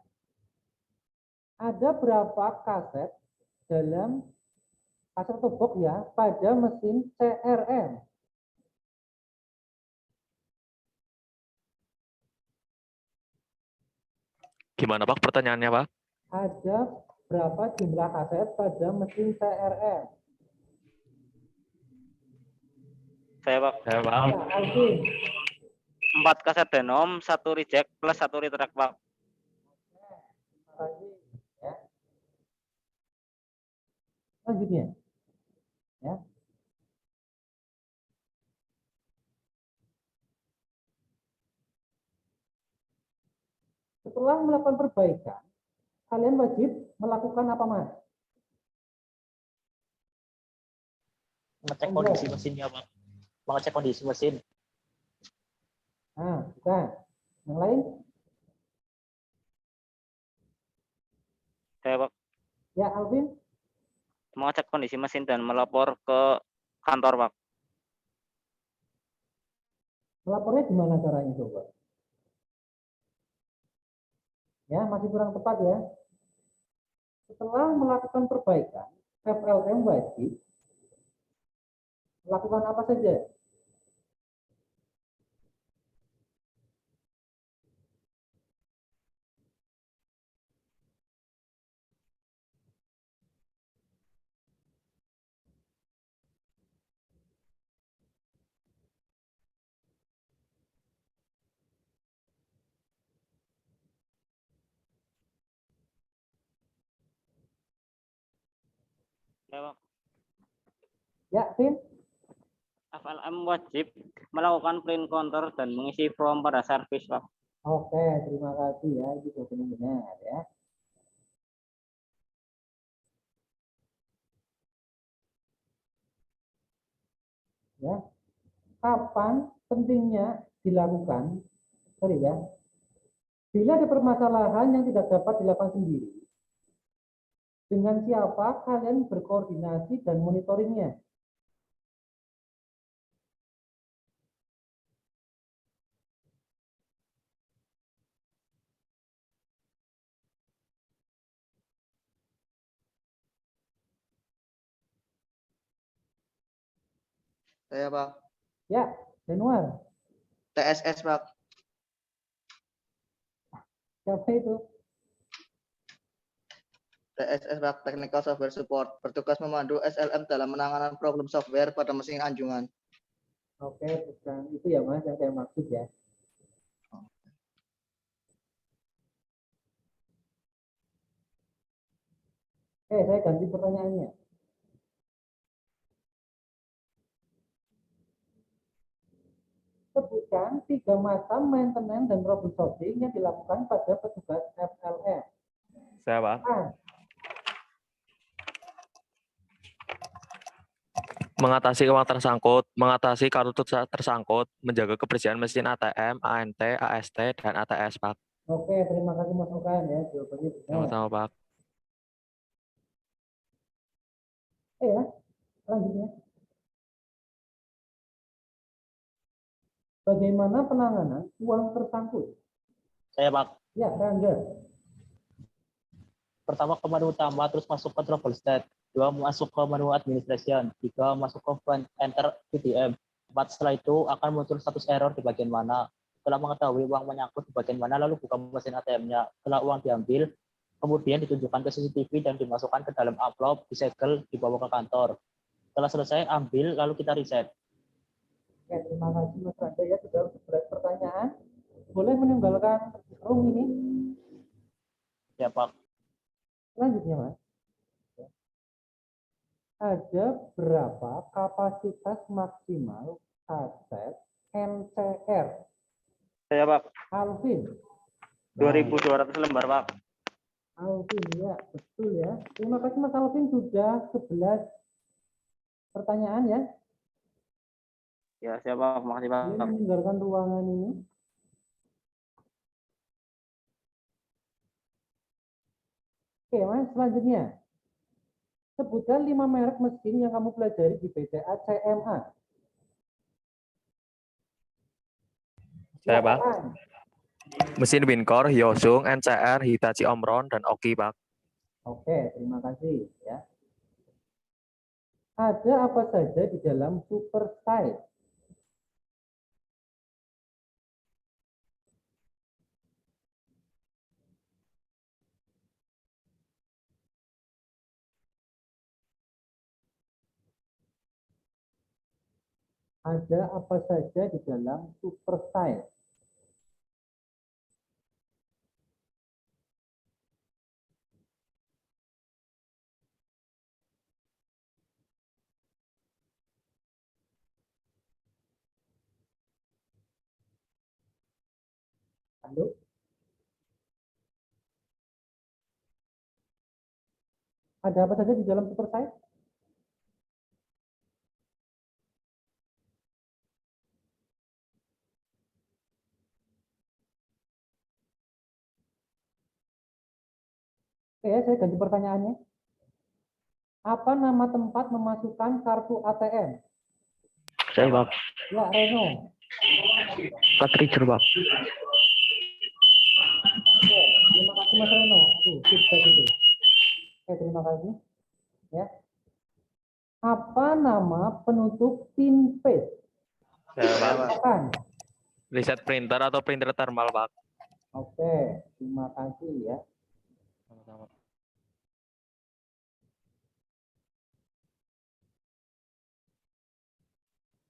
Ada berapa kaset dalam kaset atau box ya pada mesin CRM. Gimana Pak pertanyaannya Pak? Ada berapa jumlah kaset pada mesin CRM? Saya Pak. Saya Pak. Ya, Alvin. 4 kaset denom, 1 reject plus 1 retract Pak. Terima kasih. Ya. Selanjutnya, ya. Setelah melakukan perbaikan, kalian wajib melakukan apa Mas? Mengecek Oh, kondisi iya. mesinnya, Pak. Mengecek kondisi mesin. Nah, bukan. Yang lain? Saya Pak. Ya, Alvin. Mengecek kondisi mesin dan melapor ke kantor Pak. Melapornya gimana caranya coba? Ya, masih kurang tepat ya. Setelah melakukan perbaikan, FLM wajib melakukan apa saja? Ya Pak. Ya, Vin. FLM wajib melakukan print counter dan mengisi form pada servis Pak. Oke, terima kasih ya. Itu jawabannya benar ya. Ya. Kapan pentingnya dilakukan? Sorry ya. Bila ada permasalahan yang tidak dapat dilakukan sendiri, dengan siapa kalian berkoordinasi dan monitoringnya? Saya Pak. Ya, Januar. TSS Pak. Siapa itu? TSS Pak, Technical Software Support, bertugas memandu SLM dalam penanganan problem software pada mesin anjungan. Oke, bukan itu ya Mas yang saya maksud ya. Saya ganti pertanyaannya. Sebutkan 3 macam maintenance dan troubleshooting yang dilakukan pada petugas FLM. Saya Pak. Mengatasi uang tersangkut, mengatasi kartu tersangkut, menjaga kebersihan mesin ATM, ANT, AST, dan ATS, Pak. Oke, terima kasih Mas Okan ya, jawabannya benar. Sama-sama, Pak. Ya, selanjutnya. Bagaimana penanganan uang tersangkut? Saya, Pak. Ya, Rangga. Pertama ke menu utama, terus masuk ke trouble state. 2 masuk ke menu administration. 3 masuk ke enter VDM. 4 setelah itu akan muncul status error di bagian mana. Setelah mengetahui uang menyangkut di bagian mana, lalu buka mesin ATM-nya. Setelah uang diambil, kemudian ditunjukkan ke CCTV dan dimasukkan ke dalam amplop, disegel, dibawa ke kantor. Setelah selesai, ambil, lalu kita reset. Oke, terima kasih Mas Rangga ya, sudah berat pertanyaan. Boleh meninggalkan room ini? Ya, Pak. Selanjutnya, Mas. Ada berapa kapasitas maksimal kaset NCR? Saya Pak. Alvin. 2.200 lembar Pak. Alvin, ya, betul ya. Terima kasih Mas Alvin, sudah 11 pertanyaan ya. Ya, siapa? Makasih Pak. Boleh meninggalkan ruangan ini. Oke, Mas, selanjutnya. Sebutkan 5 merek mesin yang kamu pelajari di BCA CMA. Saya, Pak. Silakan. Mesin Wincor, Hyosung, NCR, Hitachi Omron, dan Oki, Pak. Oke, terima kasih ya. Ada apa saja di dalam super size? Ada apa saja di dalam super size? Halo? Ada apa saja di dalam super size? Oke, saya ganti pertanyaannya. Apa nama tempat memasukkan kartu ATM? Saya Pak. Ya, Reno. Katrijur Pak. Oke, terima kasih Mas Reno. Aduh, feedback itu. Oke, terima kasih. Ya. Apa nama penutup pin paste? Saya Pak. Silakan. Reset printer atau printer thermal Pak. Oke, terima kasih ya. Sama-sama.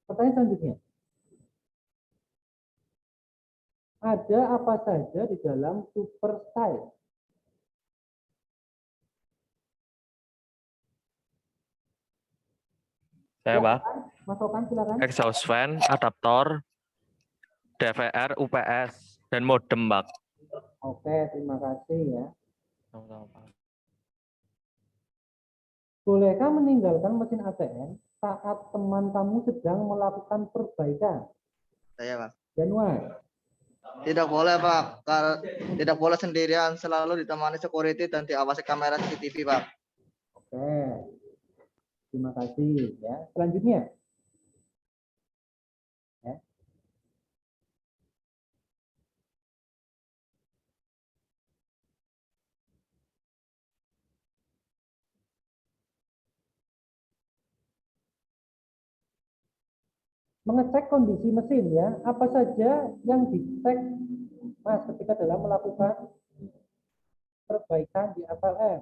Pertanyaan selanjutnya. Ada apa saja di dalam super size? Saya Pak. Mas Okan, silakan. Exhaust fan, adaptor, DVR, UPS, dan modem Pak. Oke, terima kasih ya. Sama-sama Pak. Bolehkah meninggalkan mesin ATM saat teman kamu sedang melakukan perbaikan? Saya, Pak. Januar. Tidak boleh, Pak. Tidak boleh sendirian, selalu ditemani security dan diawasi kamera CCTV, Pak. Oke. Terima kasih ya. Selanjutnya. Ya. Mengecek kondisi mesin ya. Apa saja yang dicek Mas ketika dalam melakukan perbaikan di APLN?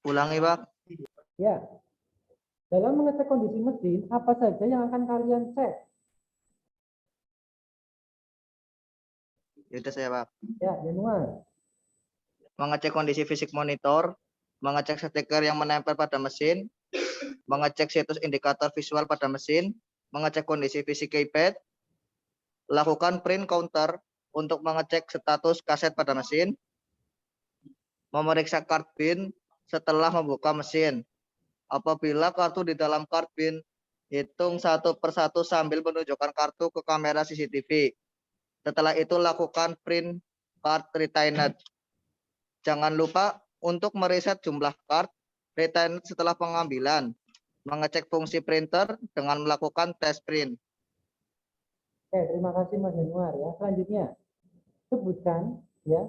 Ulangi, Pak. Ya. Dalam mengecek kondisi mesin, apa saja yang akan kalian cek? Itu saya, Pak. Ya, Januar. Mengecek kondisi fisik monitor, mengecek stiker yang menempel pada mesin, mengecek situs indikator visual pada mesin, mengecek kondisi fisik keypad, lakukan print counter untuk mengecek status kaset pada mesin, memeriksa card bin setelah membuka mesin. Apabila kartu di dalam card bin, hitung satu persatu sambil menunjukkan kartu ke kamera CCTV. Setelah itu lakukan print card retained. Jangan lupa untuk mereset jumlah card retained setelah pengambilan. Mengecek fungsi printer dengan melakukan test print. Oke, terima kasih Mas Januar ya. Selanjutnya, sebutkan ya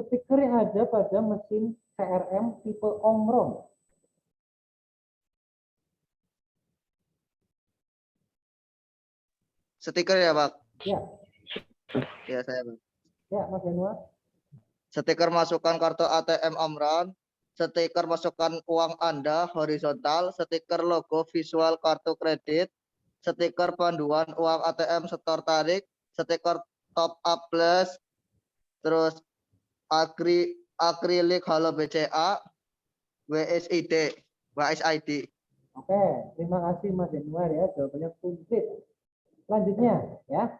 stiker yang ada pada mesin CRM tipe Omron. Stiker ya, Pak? Ya, Ya, saya, Pak. ya Mas Januar. Stiker masukkan kartu ATM Omron, stiker masukkan uang Anda horizontal, stiker logo visual kartu kredit, stiker panduan uang ATM setor tarik, stiker top up plus, terus akrilik halo BCA, WSID. Oke, terima kasih Mas Januar ya. Jawabannya komplit. Selanjutnya ya.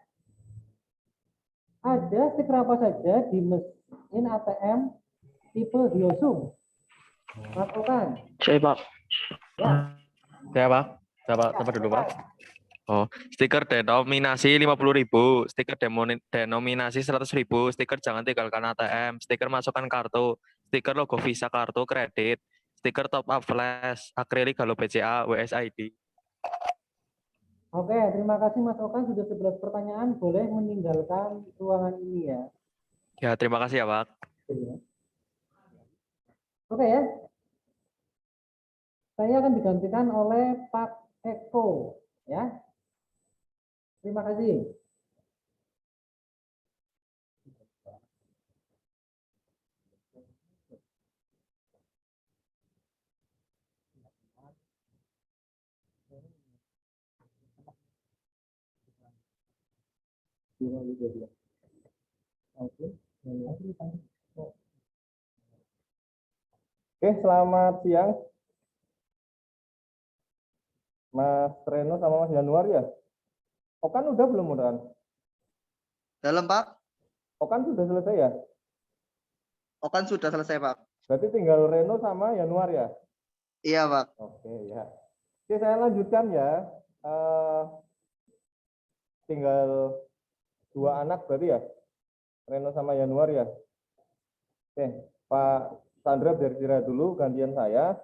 Ada stiker apa saja di mesin ATM tipe Hyosung? Masukkan. Saya Pak. Ya. Saya Pak. Sabar dulu Pak. Oh, stiker denominasi 50.000, stiker denominasi 100.000, stiker jangan tinggalkan ATM, stiker masukkan kartu, stiker logo Visa kartu kredit, stiker top up flash, akrilik halo BCA, WSID. Oke, terima kasih Mas Okan. Sudah 11 pertanyaan. Boleh meninggalkan ruangan ini ya. Ya, terima kasih ya Pak. Ya. Oke ya. Saya akan digantikan oleh Pak Eko, ya. Terima kasih. Oke, selamat siang. Mas Reno sama Mas Januar ya? Okan udah belum Okan? Dalam, Pak. Okan sudah selesai ya? Okan sudah selesai, Pak. Berarti tinggal Reno sama Januar ya? Iya, Pak. Oke ya. Oke, saya lanjutkan ya. Tinggal 2 anak berarti ya? Reno sama Januar ya? Oke, Pak Sandra beristirahat dulu, gantian saya.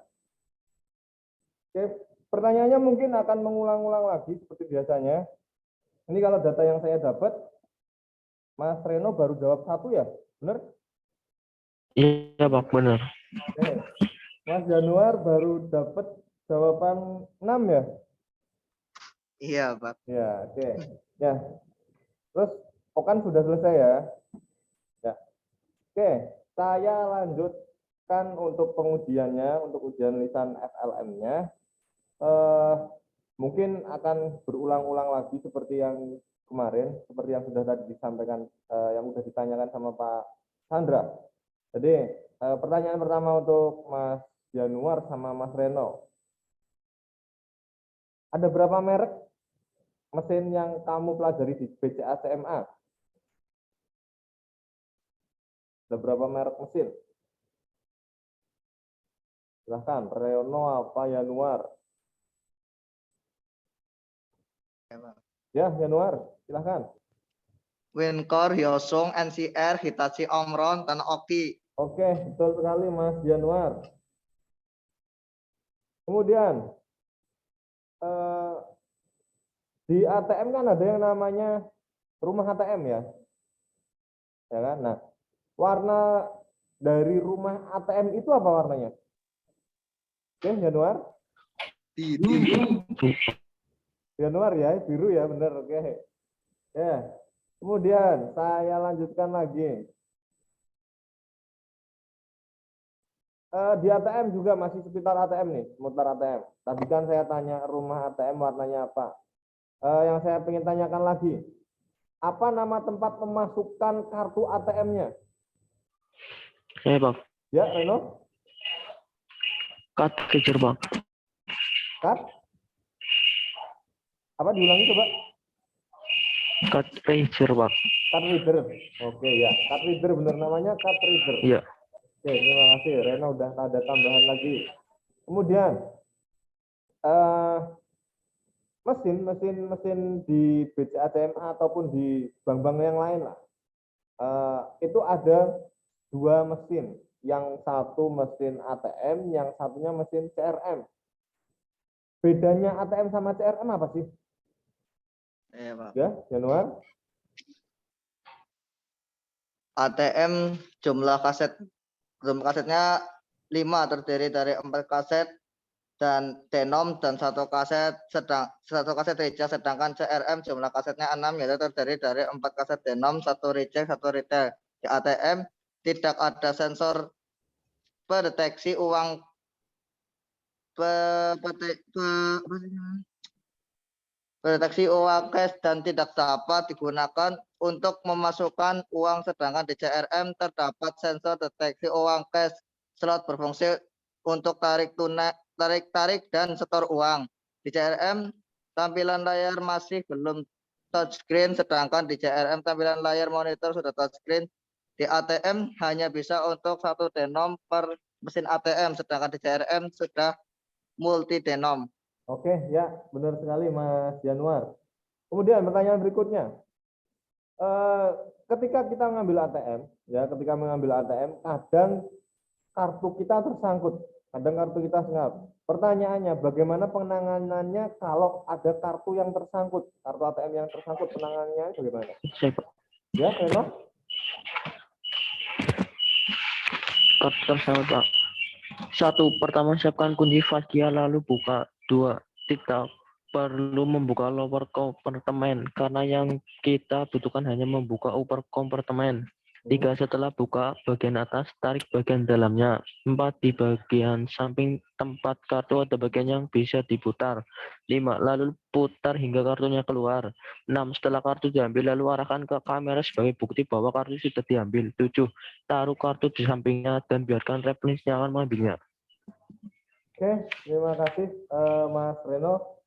Oke, pertanyaannya mungkin akan mengulang-ulang lagi seperti biasanya. Ini kalau data yang saya dapat, Mas Reno baru jawab 1 ya? Benar? Iya, Pak, benar. Oke. Mas Januar baru dapat jawaban 6 ya? Iya, Pak. Ya, oke. Ya. Terus Okan sudah selesai ya? Ya. Oke, saya lanjutkan untuk pengujiannya, untuk ujian lisan FLM-nya. Mungkin akan berulang-ulang lagi seperti yang kemarin, seperti yang sudah tadi disampaikan, yang sudah ditanyakan sama Pak Sandra. Jadi pertanyaan pertama untuk Mas Januar sama Mas Reno. Ada berapa merek mesin yang kamu pelajari di BCA CMA? Ada berapa merek mesin? Silahkan, Reno apa Januar? Ya, Januar, silahkan. Wincor, Hyosung, NCR, Hitachi, Omron, dan Oki. Oke, betul sekali Mas Januar. Kemudian, di ATM kan ada yang namanya rumah ATM ya. Ya kan? Nah, warna dari rumah ATM itu apa warnanya? Oke, Januar. Biru. Januar ya, biru ya, benar. Oke. Ya. Kemudian saya lanjutkan lagi. Di ATM juga masih seputar ATM nih, seputar ATM. Tadi kan saya tanya rumah ATM warnanya apa. Yang saya ingin tanyakan lagi, apa nama tempat memasukkan kartu ATM-nya? Saya, Pak. Ya, Reno? Cartridge, Pak. Cut? Apa diulangi coba? Cartridge, Pak. Card reader. Oke ya, card reader benar namanya card reader. Iya. Oke, terima kasih. Reno udah ada tambahan lagi. Kemudian mesin di BCA CMA ataupun di bank-bank yang lain lah, itu ada 2 mesin. Yang satu mesin ATM, yang satunya mesin CRM. Bedanya ATM sama CRM apa sih? Iya, Pak. Ya, Januar. ATM jumlah kasetnya 5, terdiri dari 4 kaset dan denom dan 1 kaset reject, sedangkan CRM jumlah kasetnya 6, yaitu terdiri dari 4 kaset denom, 1 reject, 1 retail. Di ATM tidak ada sensor pendeteksi uang pendeteksi uang cash dan tidak dapat digunakan untuk memasukkan uang, sedangkan di CRM terdapat sensor deteksi uang cash. Slot berfungsi untuk tarik dan setor uang. Di CRM tampilan layar masih belum touchscreen, sedangkan di CRM tampilan layar monitor sudah touchscreen. Di ATM hanya bisa untuk 1 denom per mesin ATM, sedangkan di CRM sudah multi denom. Oke, ya, benar sekali Mas Januar. Kemudian pertanyaan berikutnya. Ketika kita mengambil ATM, ya, kadang kartu kita tersangkut, kadang kartu kita sengap. Pertanyaannya, bagaimana penanganannya kalau ada kartu yang tersangkut, kartu ATM yang tersangkut, penanganannya bagaimana? Saya, Pak. Ya, Reno? Kartu tersangkut, Pak. 1. Pertama, siapkan kunci fascia lalu buka. 2. Tidak perlu membuka lower kompartemen karena yang kita butuhkan hanya membuka upper kompartemen. 3. Setelah buka bagian atas, tarik bagian dalamnya. 4. Di bagian samping tempat kartu ada bagian yang bisa diputar. 5. Lalu putar hingga kartunya keluar. 6. Setelah kartu diambil, lalu arahkan ke kamera sebagai bukti bahwa kartu sudah diambil. 7. Taruh kartu di sampingnya dan biarkan replens yang akan mengambilnya. Oke, terima kasih Mas Reno.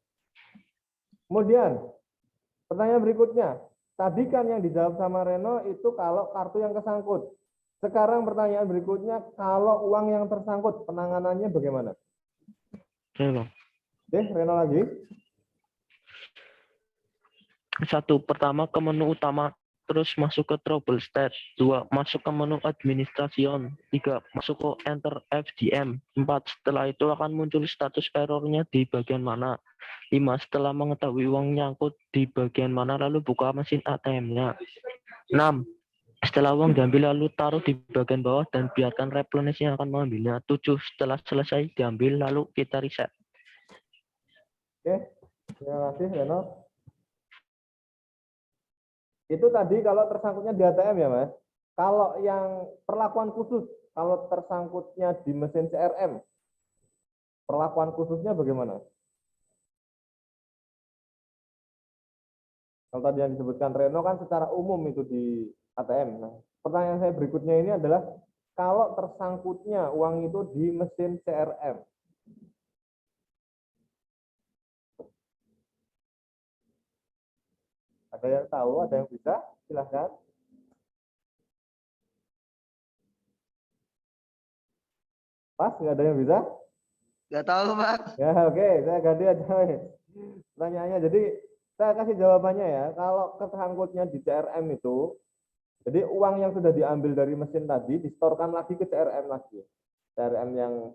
Kemudian, pertanyaan berikutnya. Tadi kan yang dijawab sama Reno itu kalau kartu yang kesangkut. Sekarang pertanyaan berikutnya, kalau uang yang tersangkut, penanganannya bagaimana? Reno. Oke, Reno lagi. 1. Pertama ke menu utama, terus masuk ke trouble state. 2. Masuk ke menu administration. 3. Masuk ke enter FDM. 4. Setelah itu akan muncul status errornya di bagian mana. 5. Setelah mengetahui uang nyangkut di bagian mana, lalu buka mesin ATM-nya. 6. Setelah uang diambil, lalu taruh di bagian bawah dan biarkan replenish yang akan mengambilnya. 7. Setelah selesai diambil, lalu kita reset. Oke, terima kasih Reno. Itu tadi kalau tersangkutnya di ATM ya Mas. Kalau yang perlakuan khusus, kalau tersangkutnya di mesin CRM, perlakuan khususnya bagaimana? Kalau tadi yang disebutkan Reno kan secara umum itu di ATM. Nah, pertanyaan saya berikutnya ini adalah kalau tersangkutnya uang itu di mesin CRM. Ada yang tahu, ada yang bisa? Silahkan. Pas, nggak ada yang bisa? Nggak tahu, Pak. Ya, oke, saya ganti aja. Pertanyaannya, jadi saya kasih jawabannya ya. Kalau tersangkutnya di CRM itu, jadi uang yang sudah diambil dari mesin tadi distorkan lagi ke CRM lagi. CRM yang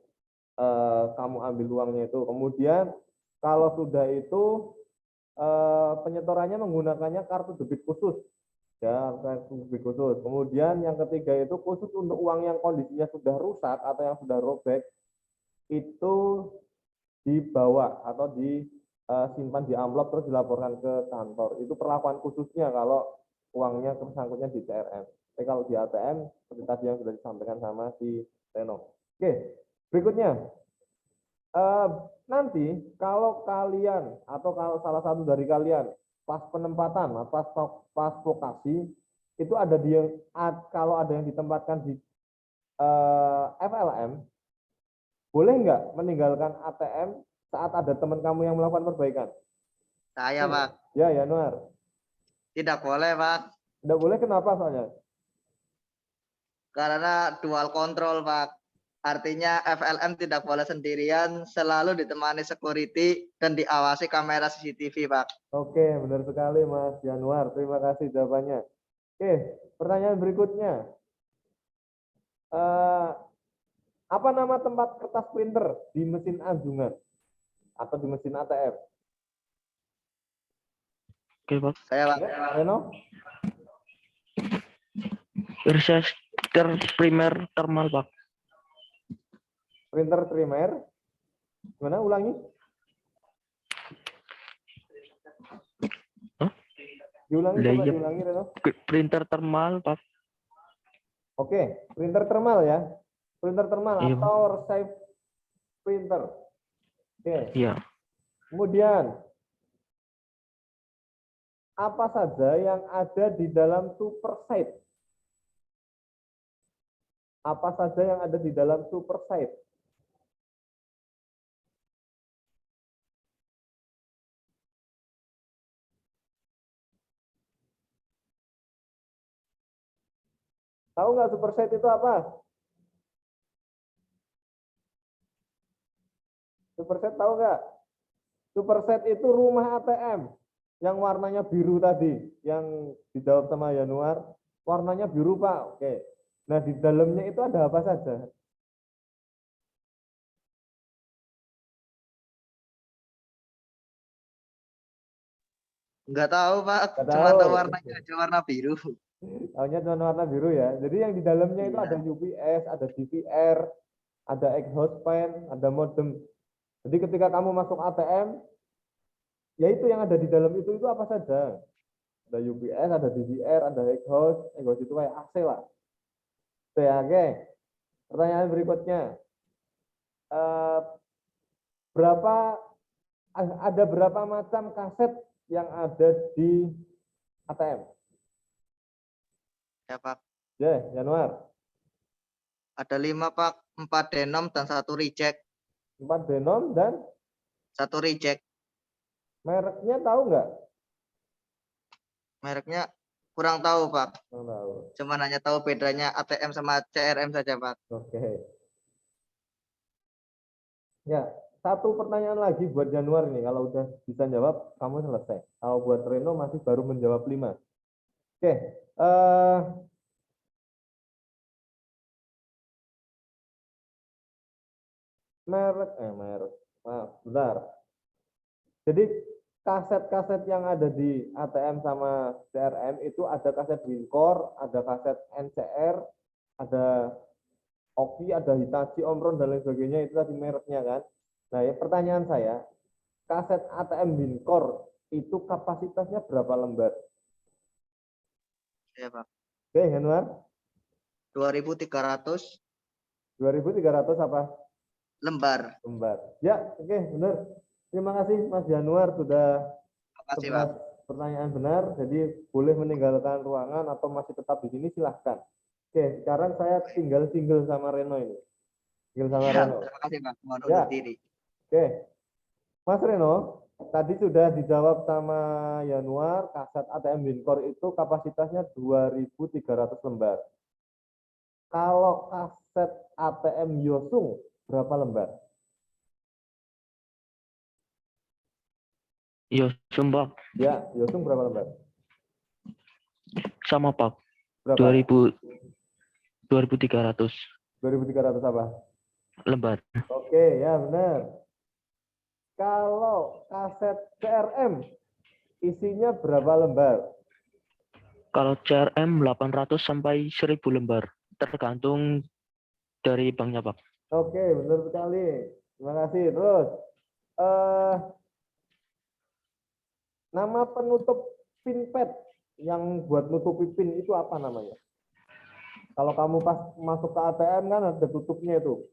kamu ambil uangnya itu. Kemudian kalau sudah itu penyetorannya menggunakannya kartu debit khusus. Ya, kartu debit khusus. Kemudian yang ketiga itu khusus untuk uang yang kondisinya sudah rusak atau yang sudah robek, itu dibawa atau disimpan di amplop terus dilaporkan ke kantor. Itu perlakuan khususnya kalau uangnya tersangkutnya di CRM. Tapi kalau di ATM, seperti tadi yang sudah disampaikan sama si Reno. Oke, berikutnya. Nanti kalau kalian atau kalau salah satu dari kalian pas penempatan, pas vokasi, itu ada kalau ada yang ditempatkan di FLM, boleh nggak meninggalkan ATM saat ada teman kamu yang melakukan perbaikan? Saya, Pak. Ya, Yanuar. Tidak boleh, Pak. Tidak boleh, kenapa soalnya? Karena dual control, Pak. Artinya FLM tidak boleh sendirian, selalu ditemani security dan diawasi kamera CCTV, Pak. Oke, benar sekali Mas Januar. Terima kasih jawabannya. Oke, pertanyaan berikutnya. Apa nama tempat kertas printer di mesin anjungan atau di mesin ATM? Oke, Pak. Saya, Pak. Ya, Reno? Register primer thermal, Pak. Printer primer. Gimana? Ulangi. Hah? Diulangi, Lah, coba iya. diulangi, Reno. Printer thermal, Pak. Oke, printer thermal ya. Printer thermal Iya, atau receive printer. Oke. Iya. Kemudian, apa saja yang ada di dalam supersite? Apa saja yang ada di dalam supersite? Tahu nggak supersite itu apa? Superset tahu nggak? Superset itu rumah ATM yang warnanya biru tadi, yang dijawab sama Yanuar, warnanya biru Pak. Oke. Nah di dalamnya itu ada apa saja? Nggak tahu, Pak. Nggak Cuma tahu. tahu warnanya aja warna biru. Tahunya cuma warna biru ya. Jadi yang di dalamnya itu ada UPS, ada DVR, ada exhaust fan, ada modem. Jadi ketika kamu masuk ATM, ya itu yang ada di dalam itu apa saja. Ada UPS, ada DVR, ada exhaust itu kayak AC lah. Oke. Pertanyaan berikutnya. Ada berapa macam kaset yang ada di ATM? Ya, Pak. Ya, Januar. Ada 5, Pak. 4 denom dan 1 reject. 4 denom dan 1 reject. Mereknya tahu nggak? Mereknya kurang tahu, Pak. Kurang tahu. Cuma hanya tahu bedanya ATM sama CRM saja, Pak. Oke. Ya, satu pertanyaan lagi buat Januar nih. Kalau udah bisa jawab, kamu selesai. Kalau buat Reno masih baru menjawab 5. Oke. Merek. Maaf, bentar. Jadi kaset-kaset yang ada di ATM sama CRM itu ada kaset Wincor, ada kaset NCR, ada Oki, ada Hitachi, Omron, dan lain sebagainya. Itu tadi mereknya kan. Nah, ya, pertanyaan saya, kaset ATM Wincor itu kapasitasnya berapa lembar? Ya, Pak. Oke, Januar. 2.300 2.300 apa? lembar. Lembar. Ya, oke, benar. Terima kasih Mas Januar sudah Terima kasih, 11 Pak. pertanyaan benar. Jadi boleh meninggalkan ruangan atau masih tetap di sini silahkan. Oke, sekarang saya tinggal single sama Reno ini. Tinggal sama Ya, Reno. terima kasih, Pak. Mohon Ya. undur diri. Oke. Mas Reno, tadi sudah dijawab sama Januar, kaset ATM Wincor itu kapasitasnya 2.300 lembar. Kalau kaset ATM Yosung berapa lembar? Yosung, Pak. Ya, Yosung berapa lembar? Sama, Pak. Berapa? 2.300 2.300 apa? lembar. Oke, ya benar. Kalau kaset CRM isinya berapa lembar? Kalau CRM 800 sampai 1.000 lembar, tergantung dari banknya, Pak. Oke, benar sekali. Terima kasih. Terus, nama penutup pin pad yang buat nutupi pin itu apa namanya? Kalau kamu pas masuk ke ATM kan ada tutupnya itu.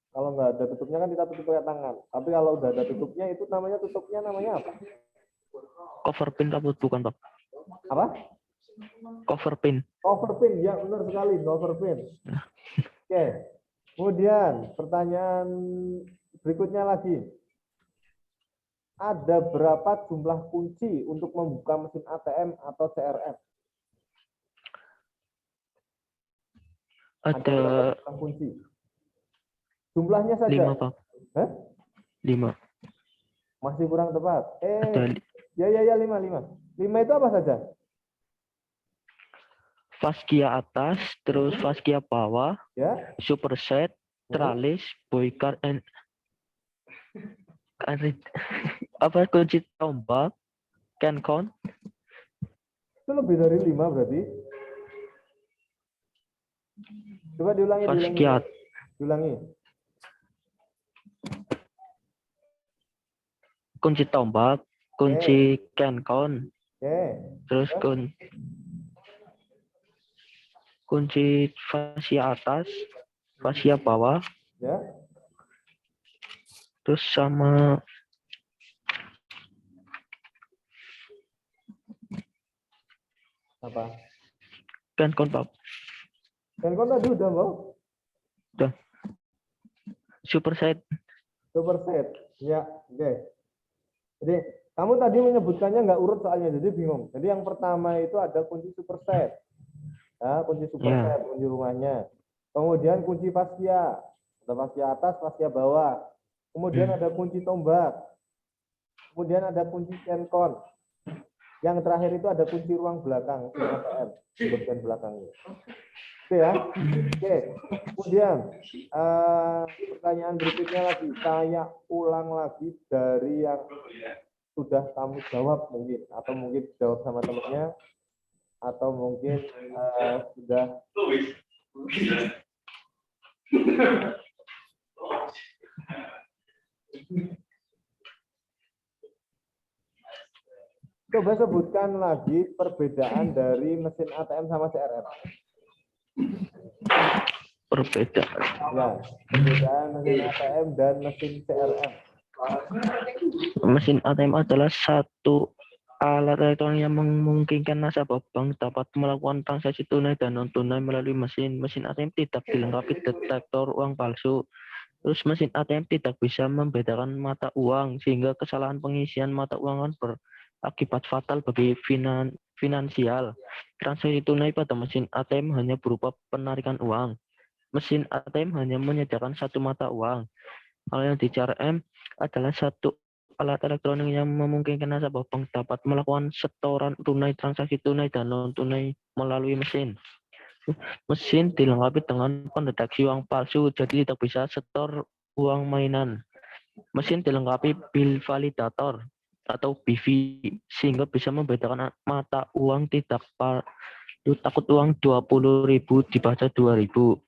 Kalau nggak ada tutupnya kan kita tutup pakai tangan. Tapi kalau udah ada tutupnya itu tutupnya namanya apa? Cover pin kabut bukan, Pak. Apa? Cover pin. Cover pin, ya benar sekali, cover pin. Oke. Kemudian pertanyaan berikutnya lagi. Ada berapa jumlah kunci untuk membuka mesin ATM atau CRM? Ada berapa jumlah kunci? Jumlahnya saja. 5, Pak. Hah? 5. Masih kurang tepat. Ada Ya, 5. 5 itu apa saja? Faskia atas, terus Faskia bawah, Ya. superset, tralis, boycard, and apa kunci tombak, cancon. Itu lebih dari 5 berarti. Coba diulangi. Faskia. Diulangi. Kunci tombak, kunci cancon, Oke. terus kunci fascia atas, fascia bawah, Ya. terus sama Apa? cancon, Pak. Cancon tadi udah, Bang? Udah. Superset. Superset. Ya, oke. Jadi kamu tadi menyebutkannya nggak urut soalnya, jadi bingung. Jadi yang pertama itu ada kunci superset. Ya, kunci superset, kunci rumahnya. Kemudian kunci fascia. Ada fascia atas, fascia bawah. Kemudian ada kunci tombak. Kemudian ada kunci cancon. Yang terakhir itu ada kunci ruang belakang, ATM, di bagian belakangnya. Oke ya. Oke. Kemudian pertanyaan berikutnya lagi, saya ulang lagi dari yang sudah kamu jawab mungkin, atau mungkin jawab sama temennya, atau mungkin sudah Coba sebutkan lagi perbedaan dari mesin ATM sama CRM. Perbedaan. Ya, perbedaan mesin ATM dan mesin CRM. Mesin ATM adalah satu alat elektronik yang memungkinkan nasabah bank dapat melakukan transaksi tunai dan non tunai melalui mesin. Mesin ATM tidak dilengkapi detektor uang palsu. Terus mesin ATM tidak bisa membedakan mata uang sehingga kesalahan pengisian mata uang berakibat fatal bagi finansial. Transaksi tunai pada mesin ATM hanya berupa penarikan uang. Mesin ATM hanya menyediakan satu mata uang. Hal yang di CRM adalah satu alat elektronik yang memungkinkan nasabah bank dapat melakukan setoran tunai, transaksi tunai, dan non-tunai melalui mesin. Mesin dilengkapi dengan pendeteksi uang palsu, jadi tidak bisa setor uang mainan. Mesin dilengkapi bill validator atau BV, sehingga bisa membedakan mata uang tidak takut uang 20.000 dibaca 2.000.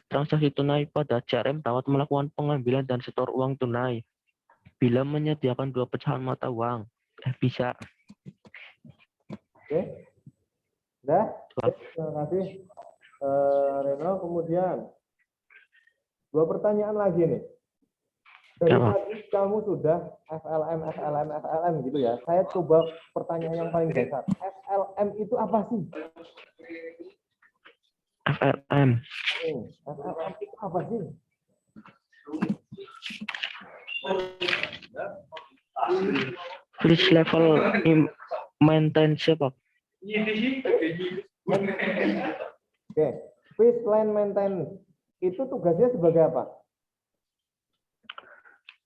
Transaksi tunai pada CRM dapat melakukan pengambilan dan setor uang tunai bila menyediakan dua pecahan mata uang. Bisa. Oke. Udah? Terima kasih. Reno, kemudian dua pertanyaan lagi nih. Dari tadi kamu sudah FLM gitu ya. Saya coba pertanyaan yang paling dasar. FLM itu apa sih? FLM. FLM itu apa sih? First level maintenance, Pak. Oke, first line maintenance itu tugasnya sebagai apa?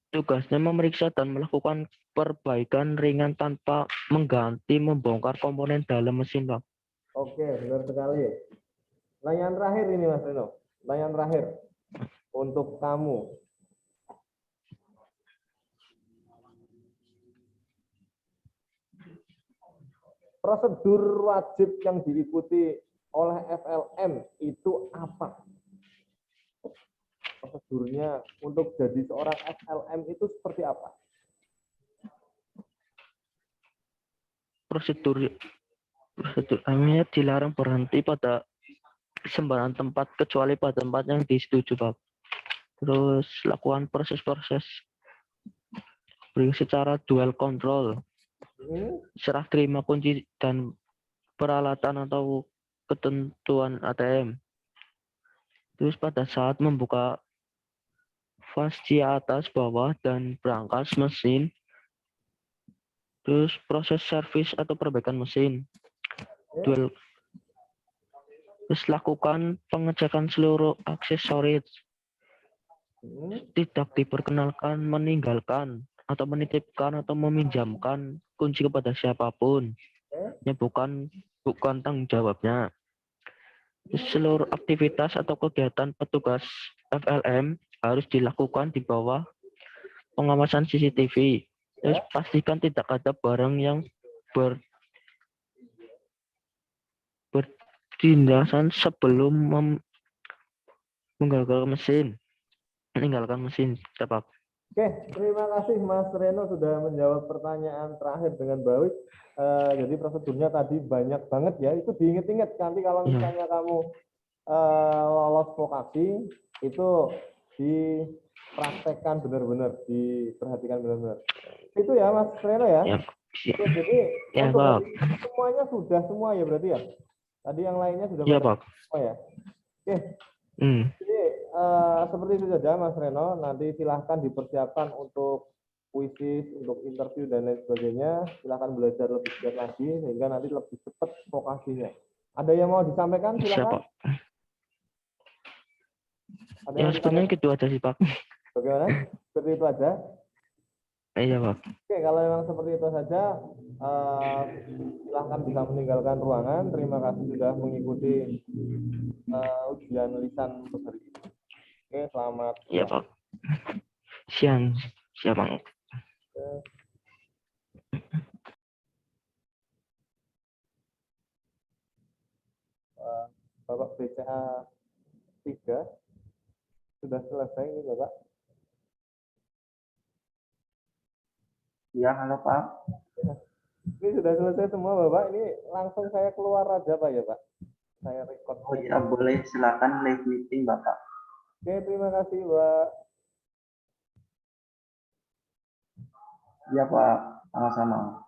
Tugasnya memeriksa dan melakukan perbaikan ringan tanpa mengganti, membongkar komponen dalam mesin, Pak. Oke, benar sekali. Pertanyaan terakhir ini, Mas Reno. Pertanyaan terakhir untuk kamu. Prosedur wajib yang diikuti oleh FLM itu apa? Prosedurnya untuk jadi seorang FLM itu seperti apa? Prosedurnya dilarang berhenti pada sembarang tempat kecuali pada tempat yang disetujui, Pak. Terus lakukan proses-proses secara dual control. Serah terima kunci dan peralatan atau ketentuan ATM. Terus pada saat membuka fascia atas, bawah, dan brankas mesin, terus proses servis atau perbaikan mesin. Terus lakukan pengecekan seluruh aksesoris. Tidak diperkenalkan meninggalkan atau menitipkan atau meminjamkan kunci kepada siapapun. Ya, bukan tanggung jawabnya. Seluruh aktivitas atau kegiatan petugas FLM harus dilakukan di bawah pengawasan CCTV. Terus pastikan tidak ada barang yang bertindasan sebelum meninggalkan mesin. Cepat. Oke, terima kasih Mas Reno sudah menjawab pertanyaan terakhir dengan baik. Jadi prosedurnya tadi banyak banget ya. Itu diinget-inget nanti kalau misalnya kamu lolos vokasi itu dipraktekkan benar-benar, diperhatikan benar-benar. Itu ya Mas Reno ya. Oke, jadi untuk semuanya sudah semua ya berarti ya. Tadi yang lainnya sudah semua ya. Oke. Jadi seperti itu saja Mas Reno. Nanti silahkan dipersiapkan untuk kuisis, untuk interview dan lain sebagainya. Silahkan belajar lebih giat lagi sehingga nanti lebih cepat vokasinya. Ada yang mau disampaikan? Silakan. Ya sebenarnya gitu aja sih Pak. Bagaimana? Seperti itu aja. Iya Pak. Oke, kalau memang seperti itu saja, silahkan bisa meninggalkan ruangan. Terima kasih sudah mengikuti ujian lisan untuk hari ini. Oke, selamat. Iya Pak. Siang Bang. Bapak BCA 3 sudah selesai ini Bapak? Ya, halo Pak. Ini sudah selesai semua Bapak. Ini langsung saya keluar aja Pak ya Pak. Saya record. Oh ya, boleh silakan live meeting Bapak. Oke, terima kasih Pak. Ya Pak, sama-sama.